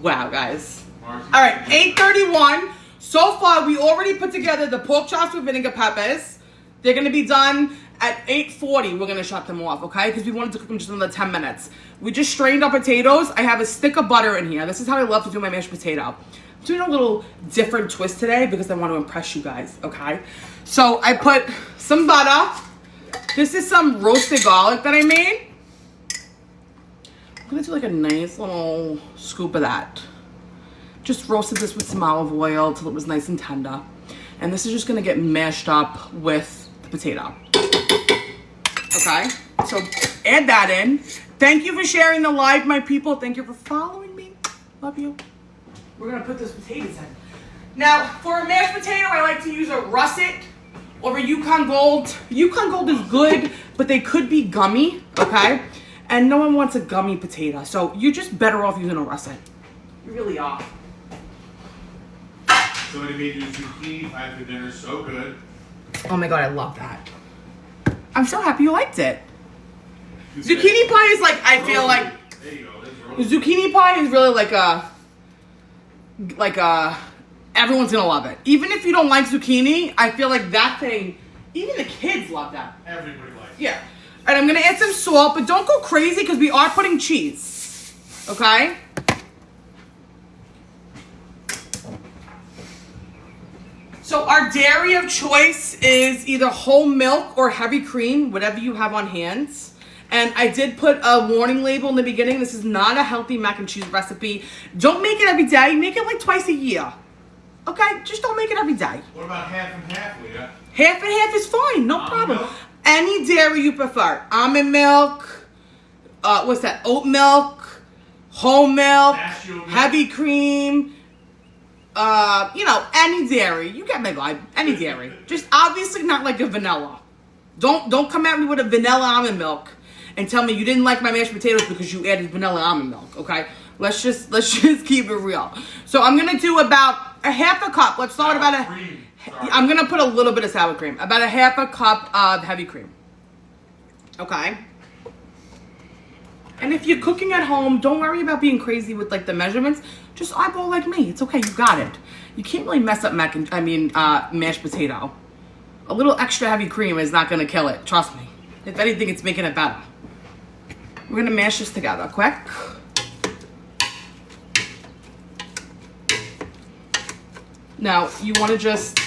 Wow, guys. All right, 8:31. So far, we already put together the pork chops with vinegar peppers. They're gonna be done at 8:40. We're gonna shut them off, okay? Because we wanted to cook them just another 10 minutes. We just strained our potatoes. I have a stick of butter in here. This is how I love to do my mashed potato. I'm doing a little different twist today because I want to impress you guys, okay? So I put some butter. This is some roasted garlic that I made. I'm gonna do like a nice little scoop of that. Just roasted this with some olive oil till it was nice and tender. And this is just gonna get mashed up with the potato. Okay, so add that in. Thank you for sharing the live, my people. Thank you for following me. Love you. We're gonna put those potatoes in. Now, for a mashed potato, I like to use a russet or a Yukon Gold. Yukon Gold is good, but they could be gummy, okay? And no one wants a gummy potato, so you're just better off using a russet. You really are. Somebody made you zucchini pie for dinner, so good. Oh my God, I love that. I'm so happy you liked it. Zucchini pie is like, I feel like, there you go, that's zucchini pie is really like a, everyone's gonna love it. Even if you don't like zucchini, I feel like that thing, even the kids love that. Everybody likes it. Yeah. All right, I'm gonna add some salt, but don't go crazy because we are putting cheese. Okay? So our dairy of choice is either whole milk or heavy cream, whatever you have on hand. And I did put a warning label in the beginning. This is not a healthy mac and cheese recipe. Don't make it every day. Make it like twice a year. Okay? Just don't make it every day. What about half and half, Leah? Half and half is fine. No problem. Milk? Any dairy you prefer. Almond milk. What's that? Oat milk. Whole milk. Heavy cream. You know, any dairy. You get my vibe. Any dairy. Just obviously not like a vanilla. Don't come at me with a vanilla almond milk and tell me you didn't like my mashed potatoes because you added vanilla almond milk, okay? Let's just keep it real. So I'm gonna do about a half a cup. Let's start about a. I'm gonna put a little bit of sour cream. About a half a cup of heavy cream. Okay. And if you're cooking at home, don't worry about being crazy with like the measurements. Just eyeball like me. It's okay. You got it. You can't really mess up mashed potato. A little extra heavy cream is not gonna kill it. Trust me. If anything, it's making it better. We're gonna mash this together quick. Now, you want to just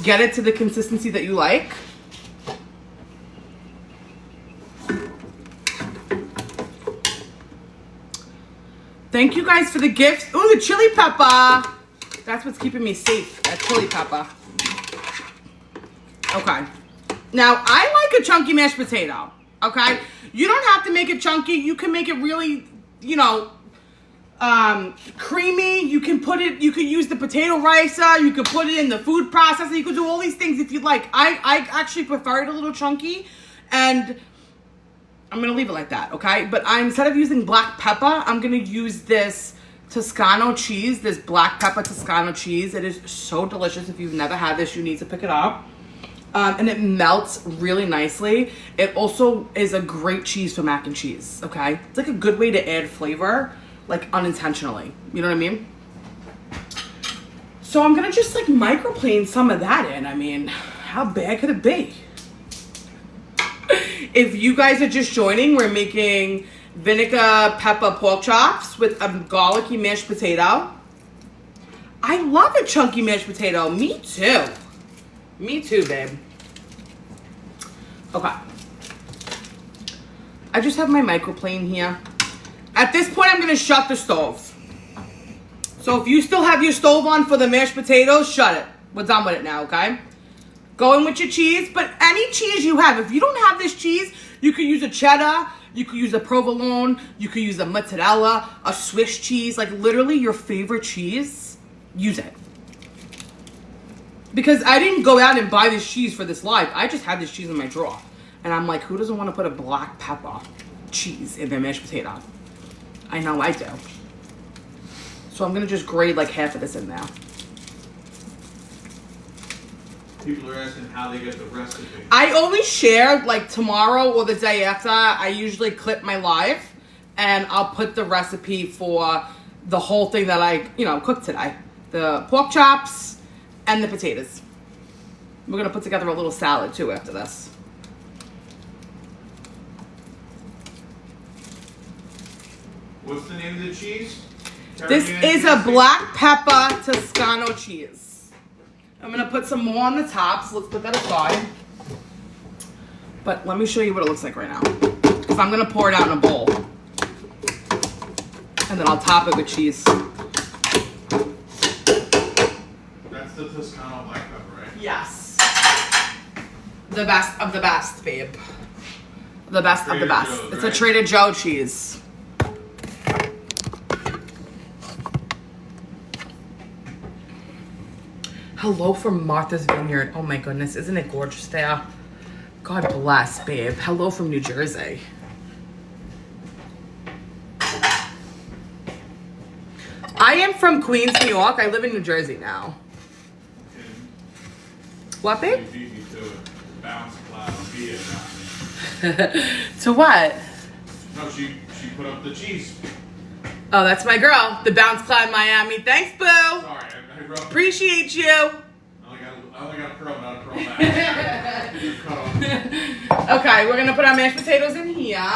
get it to the consistency that you like. Thank you guys for the gifts. Ooh, the chili pepper. That's what's keeping me safe, that chili pepper. Okay. Now, I like a chunky mashed potato, okay? You don't have to make it chunky. You can make it really, you know, creamy. You can use the potato ricer. You could put it in the food processor. You could do all these things if you'd like. I actually prefer it a little chunky. And I'm gonna leave it like that, okay? But instead of using black pepper, I'm gonna use this Toscano cheese, this black pepper Toscano cheese. It is so delicious. If you've never had this, you need to pick it up. And it melts really nicely. It also is a great cheese for mac and cheese, okay? It's like a good way to add flavor, like unintentionally. You know what I mean? So I'm gonna just like microplane some of that in. I mean, how bad could it be? If you guys are just joining, we're making vinegar pepper pork chops with a garlicky mashed potato. I love a chunky mashed potato. Me too. Me too, babe. Okay. I just have my microplane here. At this point, I'm gonna shut the stove. So if you still have your stove on for the mashed potatoes, shut it. We're done with it now, okay? Go in with your cheese, but any cheese you have. If you don't have this cheese, you could use a cheddar, you could use a provolone, you could use a mozzarella, a Swiss cheese, like literally your favorite cheese, use it. Because I didn't go out and buy this cheese for this live. I just had this cheese in my drawer. And I'm like, who doesn't want to put a black pepper cheese in their mashed potato? I know I do. So I'm going to just grate like half of this in there. People are asking how they get the recipe. I only share like tomorrow or the day after. I usually clip my live and I'll put the recipe for the whole thing that I, cooked today. The pork chops and the potatoes. We're going to put together a little salad too after this. What's the name of the cheese? This is a black pepper Toscano cheese. I'm going to put some more on the top, so let's put that aside. But let me show you what it looks like right now. Because I'm going to pour it out in a bowl. And then I'll top it with cheese. That's the Toscano black pepper, right? Yes. The best of the best, babe. The best of the best. Joe's, It's right? a Trader Joe cheese. Hello from Martha's Vineyard. Oh my goodness, isn't it gorgeous there? God bless, babe. Hello from New Jersey. I am from Queens, New York. I live in New Jersey now. What, babe? You beat me to it. Bounce cloud beer. To what? No, she put up the cheese. Oh, that's my girl. The Bounce Cloud Miami. Thanks, boo. Sorry, I rubbed. Appreciate you. I only got a pearl, not a pearl back. Cut off. Okay, we're gonna put our mashed potatoes in here. You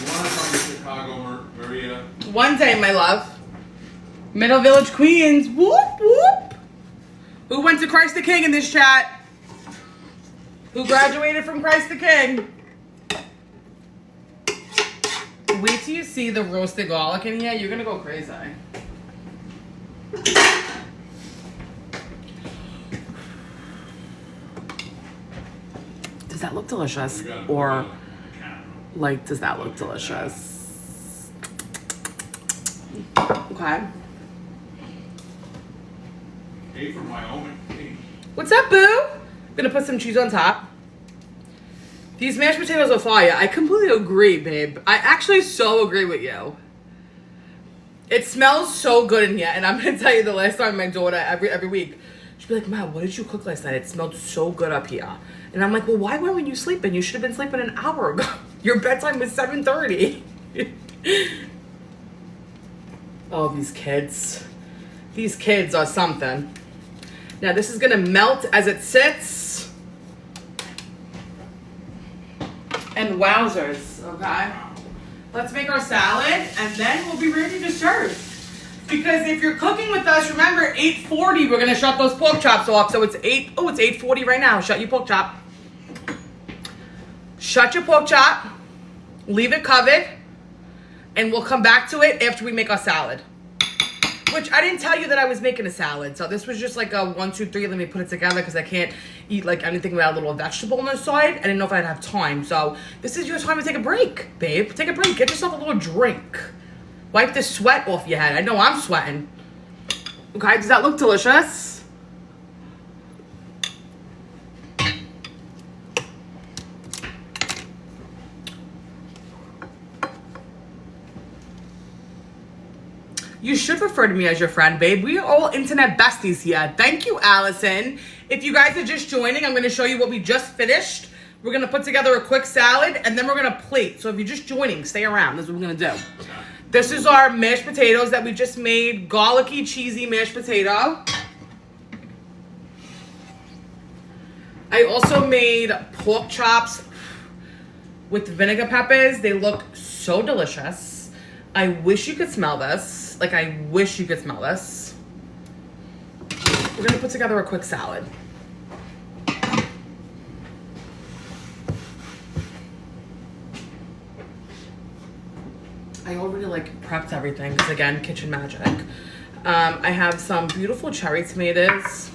want to come to Chicago, Maria? One day, my love. Middle Village, Queens. Whoop, whoop. Who went to Christ the King in this chat? Who graduated from Christ the King? Wait till you see the roasted garlic in here. You're gonna go crazy. Does that look delicious? Or, like, does that look delicious? Okay. Hey, from Wyoming. Hey. What's up, boo? Gonna put some cheese on top. These mashed potatoes are fire. I completely agree, babe. I actually so agree with you. It smells so good in here. And I'm gonna tell you, the last time my daughter, every week, she'd be like, Mom, what did you cook last night? It smelled so good up here. And I'm like, well, why weren't you sleeping? You should have been sleeping an hour ago. Your bedtime was 7:30. Oh, these kids. These kids are something. Now this is gonna melt as it sits. And wowzers, okay? Let's make our salad and then we'll be ready to serve. Because if you're cooking with us, remember 8:40, we're gonna shut those pork chops off. So it's 8:40 right now. Shut your pork chop. Shut your pork chop. Leave it covered. And we'll come back to it after we make our salad. Which I didn't tell you that I was making a salad. So this was just like a 1, 2, 3. Let me put it together because I can't eat like anything without a little vegetable on the side. I didn't know if I'd have time. So this is your time to take a break, babe. Take a break. Get yourself a little drink. Wipe the sweat off your head. I know I'm sweating. Okay, does that look delicious? You should refer to me as your friend, babe. We are all internet besties here. Thank you, Allison. If you guys are just joining, I'm going to show you what we just finished. We're going to put together a quick salad, and then we're going to plate. So if you're just joining, stay around. This is what we're going to do. This is our mashed potatoes that we just made. Garlicky, cheesy mashed potato. I also made pork chops with vinegar peppers. They look so delicious. I wish you could smell this. Like, I wish you could smell this. We're gonna put together a quick salad. I already like prepped everything because again, kitchen magic. I have some beautiful cherry tomatoes.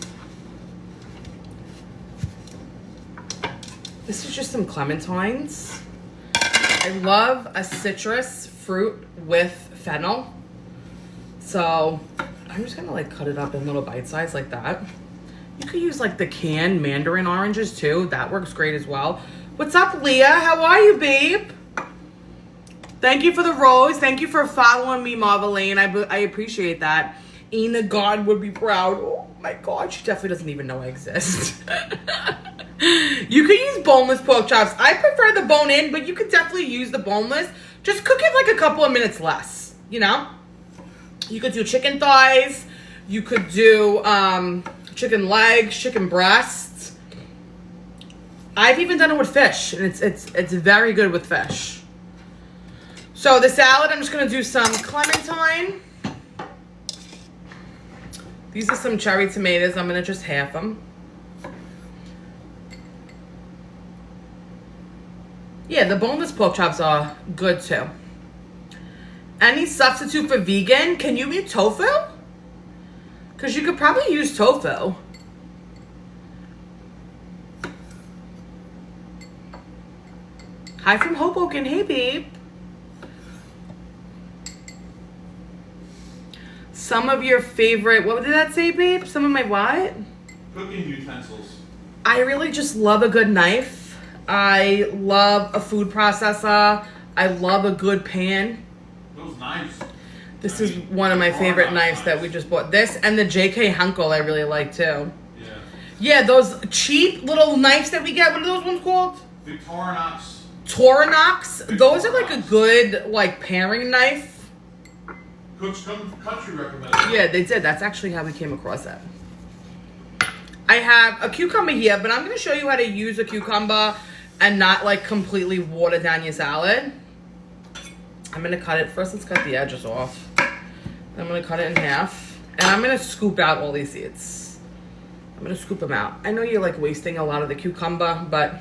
This is just some clementines. I love a citrus fruit with fennel. So I'm just gonna like cut it up in little bite size like that. You could use like the canned mandarin oranges too. That works great as well. What's up, Leah? How are you, babe? Thank you for the rose. Thank you for following me, Marveline. I appreciate that. Ina God would be proud. Oh my God, she definitely doesn't even know I exist. You could use boneless pork chops. I prefer the bone in, but you could definitely use the boneless. Just cook it like a couple of minutes less, you know? You could do chicken thighs. You could do chicken legs, chicken breasts. I've even done it with fish, and it's very good with fish. So the salad, I'm just gonna do some clementine. These are some cherry tomatoes. I'm gonna just half them. Yeah, the boneless pork chops are good too. Any substitute for vegan? Can you eat tofu? Because you could probably use tofu. Hi from Hoboken. Hey, babe. Some of your favorite, what did that say, babe? Some of my what? Cooking utensils. I really just love a good knife. I love a food processor. I love a good pan. Those knives. This is one of my favorite knives that we just bought. This and the JK Hunkel I really like too. Yeah. Yeah, those cheap little knives that we get. What are those ones called? Victorinox. Torinox. Those are like a good like paring knife. Cook's Country recommended. Yeah, they did. That's actually how we came across that. I have a cucumber here, but I'm going to show you how to use a cucumber and not like completely water down your salad. I'm going to cut it. First, let's cut the edges off. I'm going to cut it in half. And I'm going to scoop out all these seeds. I'm going to scoop them out. I know you're like wasting a lot of the cucumber, but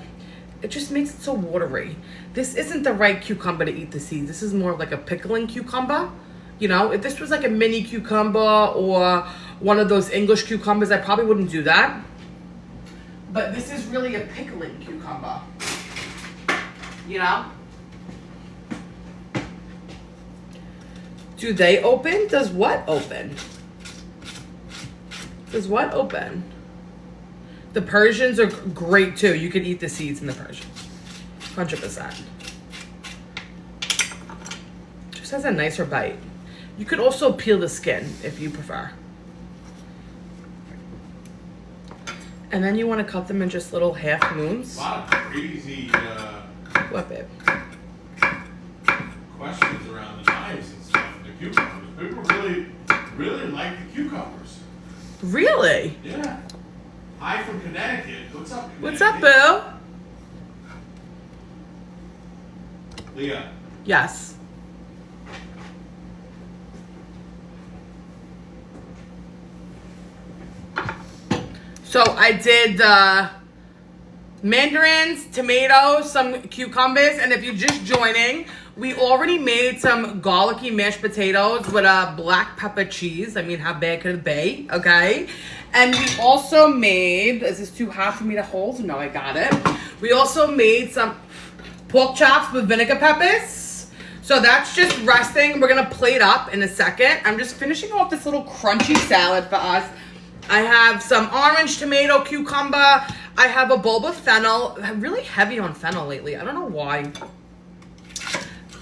it just makes it so watery. This isn't the right cucumber to eat the seeds. This is more of like a pickling cucumber. You know, if this was like a mini cucumber or one of those English cucumbers, I probably wouldn't do that. But this is really a pickling cucumber. You know? Do they open? Does what open? Does what open? The Persians are great too. You could eat the seeds in the Persians. 100%. Just has a nicer bite. You could also peel the skin if you prefer. And then you want to cut them in just little half moons. A lot of crazy What, babe? questions around the knives and stuff, and the cucumbers. People really like the cucumbers. Really? Yeah. Hi from Connecticut. What's up, Connecticut? What's up, Boo? Leah. Yes. So I did the mandarins, tomatoes, some cucumbers, and if you're just joining, we already made some garlicky mashed potatoes with a black pepper cheese. I mean, how bad could it be? Okay. And we also made, is this too hot for me to hold? No, I got it. We also made some pork chops with vinegar peppers. So that's just resting. We're going to plate up in a second. I'm just finishing off this little crunchy salad for us. I have some orange, tomato, cucumber. I have a bulb of fennel. I'm really heavy on fennel lately. I don't know why.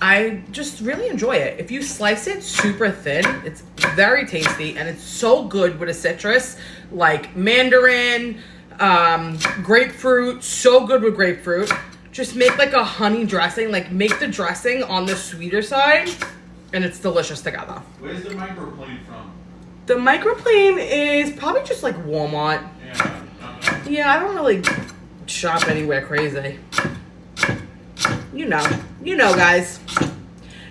I just really enjoy it. If you slice it super thin, it's very tasty and it's so good with a citrus like mandarin, grapefruit, so good with grapefruit. Just make like a honey dressing, like make the dressing on the sweeter side and it's delicious together. Where's the microplane from? The microplane is probably just like Walmart. Yeah, I don't really shop anywhere crazy. You know, guys.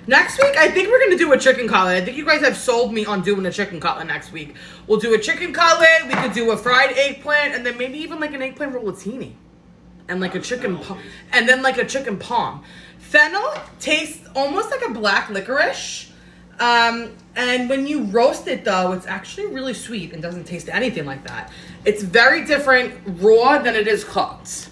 Next week, I think we're going to do a chicken cutlet. I think you guys have sold me on doing a chicken cutlet next week. We'll do a chicken cutlet. We could do a fried eggplant and then maybe even like an eggplant rollatini. And like a chicken and then like a chicken palm. Fennel tastes almost like a black licorice. And when you roast it though, it's actually really sweet and doesn't taste anything like that. It's very different raw than it is cooked.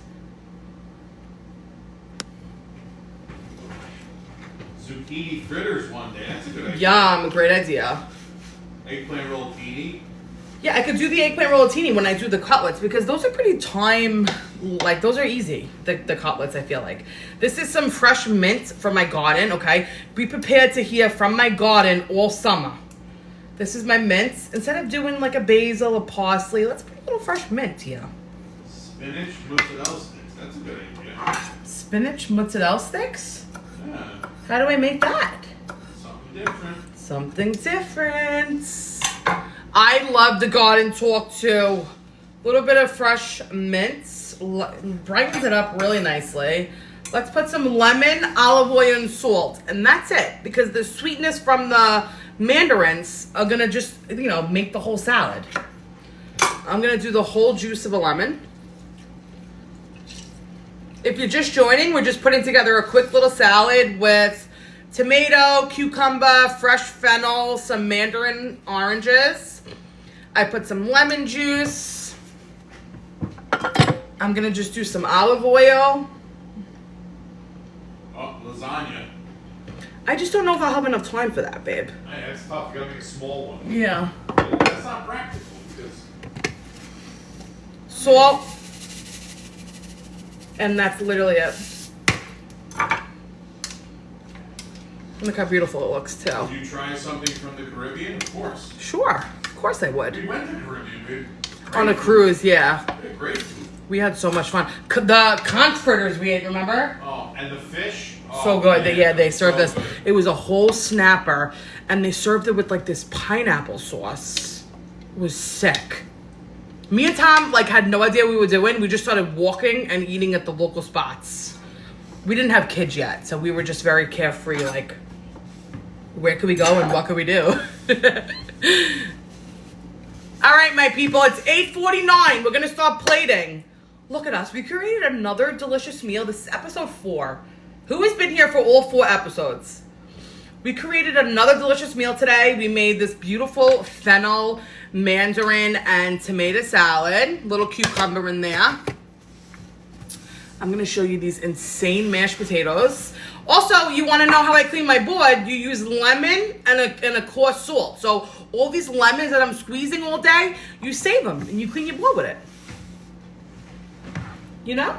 Zucchini fritters one day. That's a good idea. Yum, great idea. Eggplant rollatini. Yeah, I could do the eggplant rollatini when I do the cutlets because those are pretty like those are easy, the cutlets, I feel like. This is some fresh mint from my garden, okay? Be prepared to hear from my garden all summer. This is my mint. Instead of doing like a basil or parsley, let's put a little fresh mint here. Spinach mozzarella sticks. That's a good idea. Spinach mozzarella sticks? Yeah. How do I make that? Something different. Something different. I love the garden talk too. A little bit of fresh mint. Brightens it up really nicely. Let's put some lemon, olive oil, and salt. And that's it. Because the sweetness from the mandarins are going to just, make the whole salad. I'm going to do the whole juice of a lemon. If you're just joining, we're just putting together a quick little salad with tomato, cucumber, fresh fennel, some mandarin oranges. I put some lemon juice. I'm going to just do some olive oil. Oh, lasagna. I just don't know if I'll have enough time for that, babe. Hey, that's tough. You gotta make a small one. Yeah. That's not practical because... Salt. And that's literally it. Look how beautiful it looks, too. Would you try something from the Caribbean? Of course. Sure. Of course I would. We went to the Caribbean, dude. On a cruise, yeah. We had great food. We had so much fun. The conch fritters we ate, remember? Oh, and the fish. Oh, So good. man, They served so us. good. It was a whole snapper, and they served it with like this pineapple sauce. It was sick. Me and Tom had no idea what we were doing. We just started walking and eating at the local spots. We didn't have kids yet, so we were just very carefree. Like, where could we go and what could we do? All right, my people. It's 8:49. We're gonna start plating. Look at us. We created another delicious meal. This is episode 4. Who has been here for all 4 episodes? We created another delicious meal today. We made this beautiful fennel, mandarin, and tomato salad. Little cucumber in there. I'm going to show you these insane mashed potatoes. Also, you want to know how I clean my board? You use lemon and a coarse salt. So all these lemons that I'm squeezing all day, you save them and you clean your board with it. You know?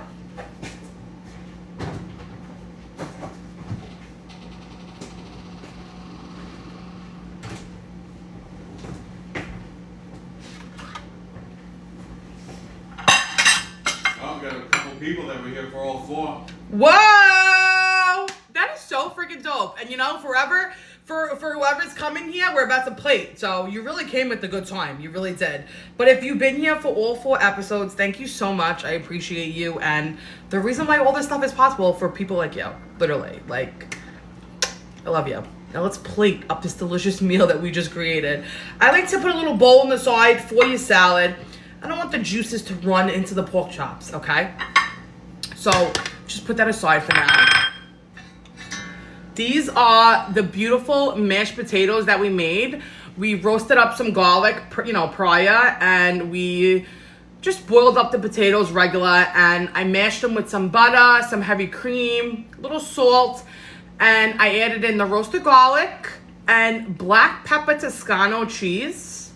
Oh, we got a couple people that were here for all 4. Whoa! That is so freaking dope. And forever, for whoever's coming here, we're about to plate. So you really came at the good time. You really did. But if you've been here for all 4 episodes, thank you so much. I appreciate you. And the reason why all this stuff is possible for people like you. Literally. I love you. Now let's plate up this delicious meal that we just created. I like to put a little bowl on the side for your salad. I don't want the juices to run into the pork chops, okay? So just put that aside for now. These are the beautiful mashed potatoes that we made. We roasted up some garlic, prior, and we just boiled up the potatoes regular, and I mashed them with some butter, some heavy cream, a little salt, and I added in the roasted garlic and black pepper Toscano cheese.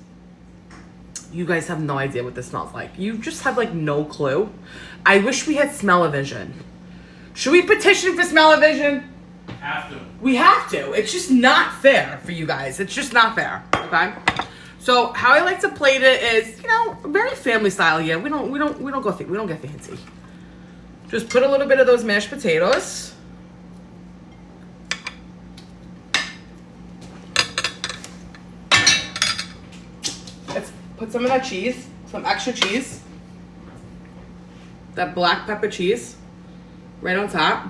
You guys have no idea what this smells like. You just have no clue. I wish we had smell-o-vision. Should we petition for smell-o-vision? have to. We have to. It's just not fair for you guys. It's just not fair. Okay. So how I like to plate it is, you know, very family style here. We don't get fancy. Just put a little bit of those mashed potatoes. Let's put some of that cheese, some extra cheese. That black pepper cheese right on top.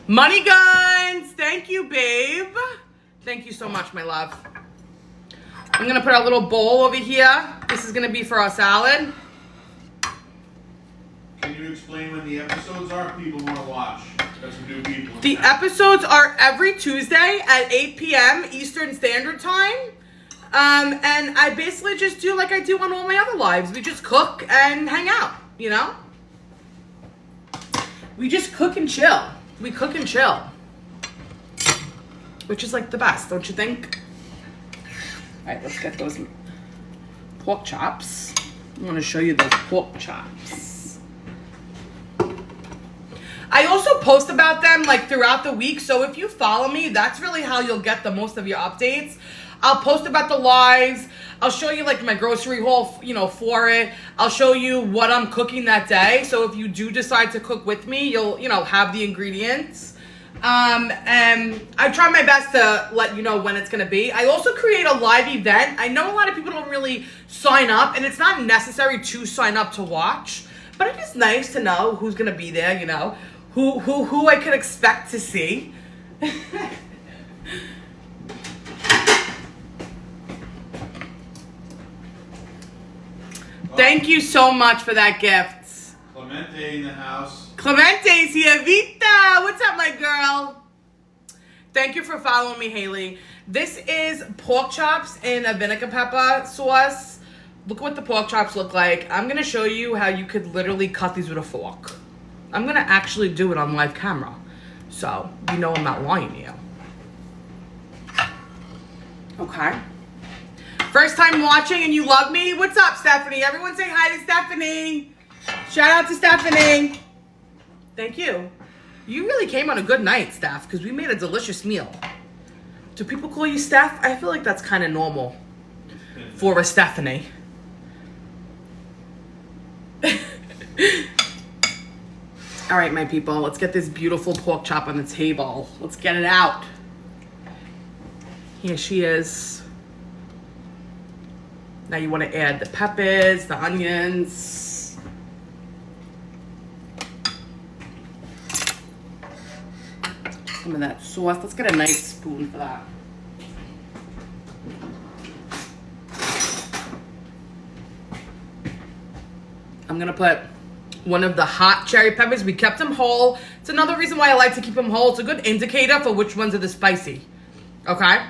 Money guns! Thank you, babe. Thank you so much, my love. I'm gonna put our little bowl over here. This is gonna be for our salad. Can you explain when the episodes are? People want to watch. Got some new people. The episodes are every Tuesday at 8 p.m. Eastern Standard Time. And I basically just do like I do on all my other lives. We just cook and hang out, you know? We just cook and chill. We cook and chill. Which is like the best, don't you think? All right, let's get those pork chops. I want to show you those pork chops. I also post about them like throughout the week. So if you follow me, that's really how you'll get the most of your updates. I'll post about the lives. I'll show you like my grocery haul, you know, for it. I'll show you what I'm cooking that day. So if you do decide to cook with me, you'll, you know, have the ingredients. And I try my best to let you know when it's going to be. I also create a live event. I know a lot of people don't really sign up, and it's not necessary to sign up to watch, but it is nice to know who's going to be there, you know, who I could expect to see. Thank you so much for that gift. Clemente in the house. Clemente's here. Vita, what's up, my girl? Thank you for following me, Haley. This is pork chops in a vinegar pepper sauce. Look what the pork chops look like. I'm going to show you how you could literally cut these with a fork. I'm going to actually do it on live camera. So, you know I'm not lying to you. Okay. First time watching and you love me? What's up, Stephanie? Everyone say hi to Stephanie. Shout out to Stephanie. Thank you. You really came on a good night, Steph, because we made a delicious meal. Do people call you Steph? I feel like that's kind of normal for a Stephanie. All right, my people, let's get this beautiful pork chop on the table. Let's get it out. Here she is. Now you want to add the peppers, the onions. Some of that sauce. Let's get a nice spoon for that. I'm going to put one of the hot cherry peppers. We kept them whole. It's another reason why I like to keep them whole. It's a good indicator for which ones are the spicy. Okay?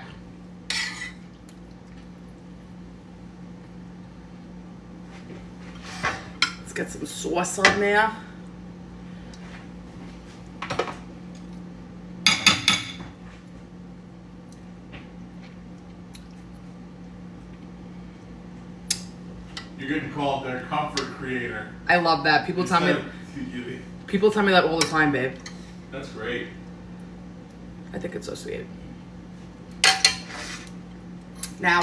Let's get some sauce on there. You're getting called their comfort creator. I love that. People tell me that all the time, babe. That's great. I think it's so sweet. Now,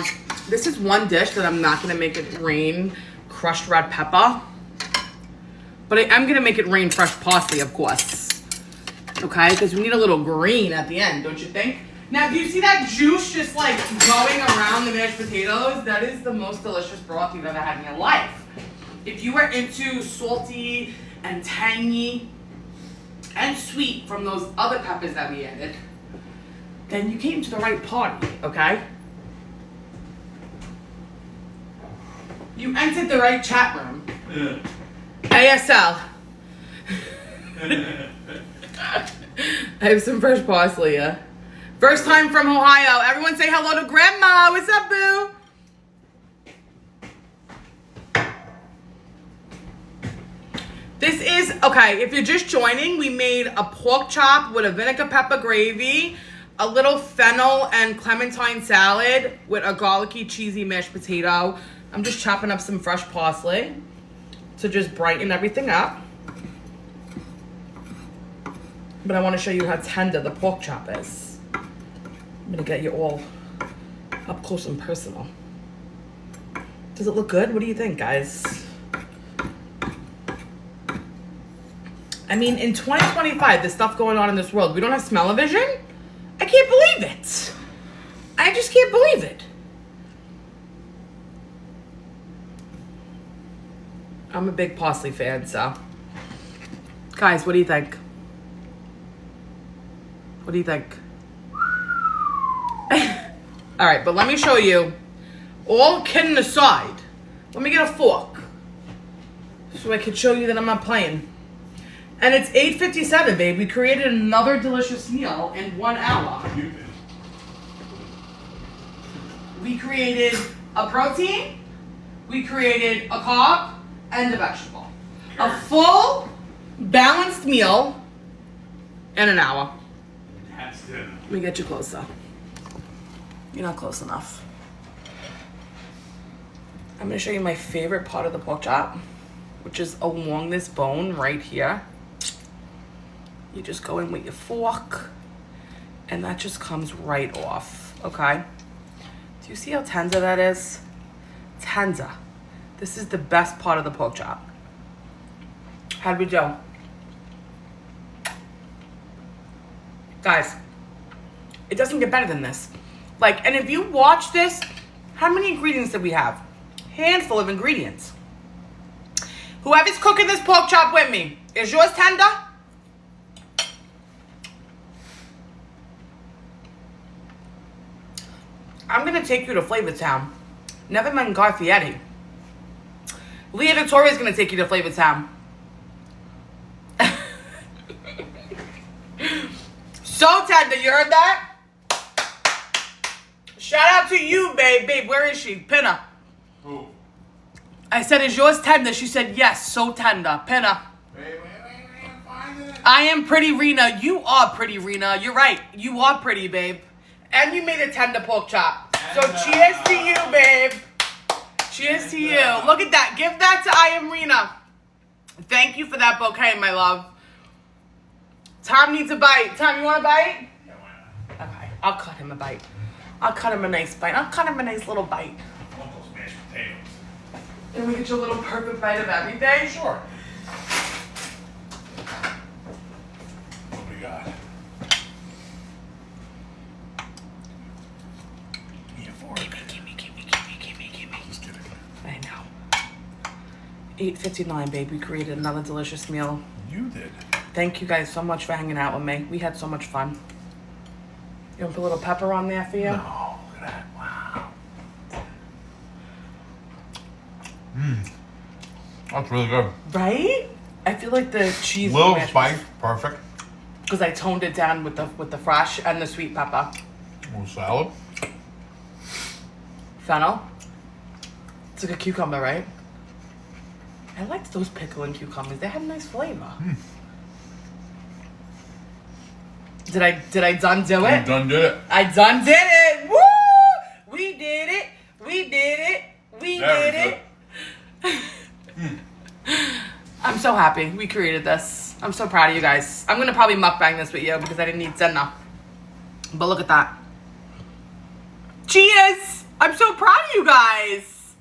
this is one dish that I'm not going to make it rain crushed red pepper. But I am going to make it rain fresh parsley, of course. Okay? Because we need a little green at the end, don't you think? Now, do you see that juice just like going around the mashed potatoes? That is the most delicious broth you've ever had in your life. If you were into salty and tangy and sweet from those other peppers that we added, then you came to the right party, okay? You entered the right chat room. ASL. I have some fresh parsley, yeah. First time from Ohio. Everyone say hello to Grandma. What's up, boo? This is, okay, if you're just joining, we made a pork chop with a vinegar pepper gravy, a little fennel and clementine salad with a garlicky, cheesy mashed potato. I'm just chopping up some fresh parsley to just brighten everything up. But I want to show you how tender the pork chop is. I'm gonna get you all up close and personal. Does it look good? What do you think, guys? I mean, in 2025, there's stuff going on in this world. We don't have smell-o-vision? I can't believe it. I just can't believe it. I'm a big parsley fan, so. Guys, what do you think? What do you think? All right, but let me show you. All kidding aside, let me get a fork so I can show you that I'm not playing. And it's 8:57, babe. We created another delicious meal in 1 hour. We created a protein, we created a carb, and a vegetable. A full, balanced meal in an hour. That's it. Let me get you closer. You're not close enough. I'm gonna show you my favorite part of the pork chop, which is along this bone right here. You just go in with your fork, and that just comes right off, okay? Do you see how tender that is? Tender. This is the best part of the pork chop. How'd we do? Guys, it doesn't get better than this. Like, and if you watch this, how many ingredients did we have? Handful of ingredients. Whoever's cooking this pork chop with me, is yours tender? I'm gonna take you to Flavor Town. Never mind Garfietti. Leah Victoria's gonna take you to Flavor Town. So tender, you heard that? Shout out to you, babe. Babe, where is she? Pinna. Who? I said, is yours tender? She said, yes, so tender. Pinna. Wait, I'm finding it. I am pretty Rena. You are pretty Rena. You're right. You are pretty, babe. And you made a tender pork chop. So cheers to you, babe. Cheers to you. Look at that. Give that to I am Rena. Thank you for that bouquet, my love. Tom needs a bite. Tom, you want a bite? Yeah, why not? Okay, I'll cut him a bite. I'll cut him a nice bite. I'll cut him a nice little bite. I want those mashed potatoes. And we get you a little perfect bite of everything. Sure. What we got? Give me a fork. Gimme. Just kidding. I know. 8:59, babe. We created another delicious meal. You did. Thank you guys so much for hanging out with me. We had so much fun. You want to put a little pepper on there for you? No, look at that. Wow. Mmm. That's really good. Right? I feel like the cheese. Little spice, perfect. Because I toned it down with the fresh and the sweet pepper. A little salad. Fennel. It's like a cucumber, right? I liked those pickling cucumbers. They had a nice flavor. Mm. Did I done do it? You done did it. I done did it. Woo! We did it. We did it. We Very did it. I'm so happy we created this. I'm so proud of you guys. I'm gonna probably mukbang this with you because I didn't eat dinner. But look at that. Cheers! I'm so proud of you guys.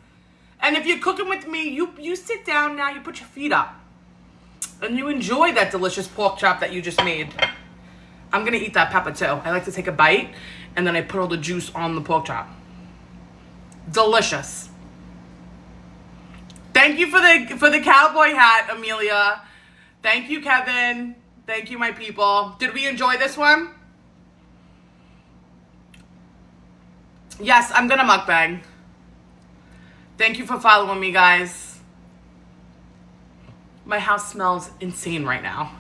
And if you're cooking with me, you sit down now, you put your feet up. And you enjoy that delicious pork chop that you just made. I'm gonna eat that pepper too. I like to take a bite and then I put all the juice on the pork chop. Delicious. Thank you for the cowboy hat, Amelia. Thank you, Kevin. Thank you, my people. Did we enjoy this one? Yes, I'm gonna mukbang. Thank you for following me, guys. My house smells insane right now.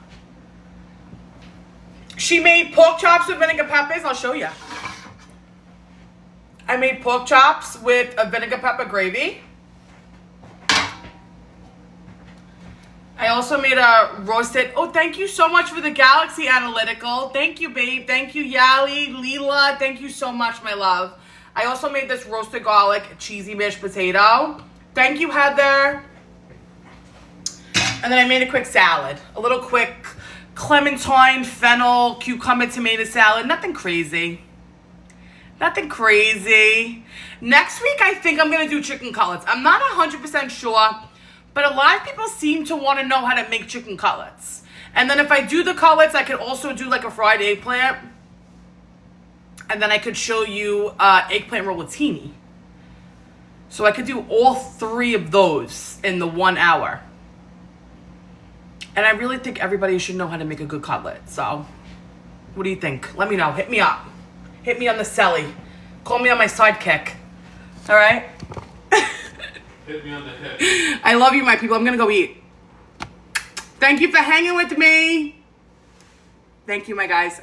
She made pork chops with vinegar peppers. I'll show you. I made pork chops with a vinegar pepper gravy. I also made a roasted, oh, thank you so much for the Galaxy Analytical. Thank you, babe. Thank you, Yali, Leela. Thank you so much, my love. I also made this roasted garlic cheesy mashed potato. Thank you, Heather. And then I made a quick salad. A little quick clementine, fennel, cucumber, tomato salad. Nothing crazy. Nothing crazy. Next week, I think I'm going to do chicken cutlets. I'm not 100% sure, but a lot of people seem to want to know how to make chicken cutlets. And then if I do the cutlets, I could also do like a fried eggplant. And then I could show you eggplant rollatini. So I could do all 3 of those in the 1 hour. And I really think everybody should know how to make a good cutlet. So, what do you think? Let me know. Hit me up. Hit me on the celly. Call me on my sidekick. All right? Hit me on the head. I love you, my people. I'm going to go eat. Thank you for hanging with me. Thank you, my guys.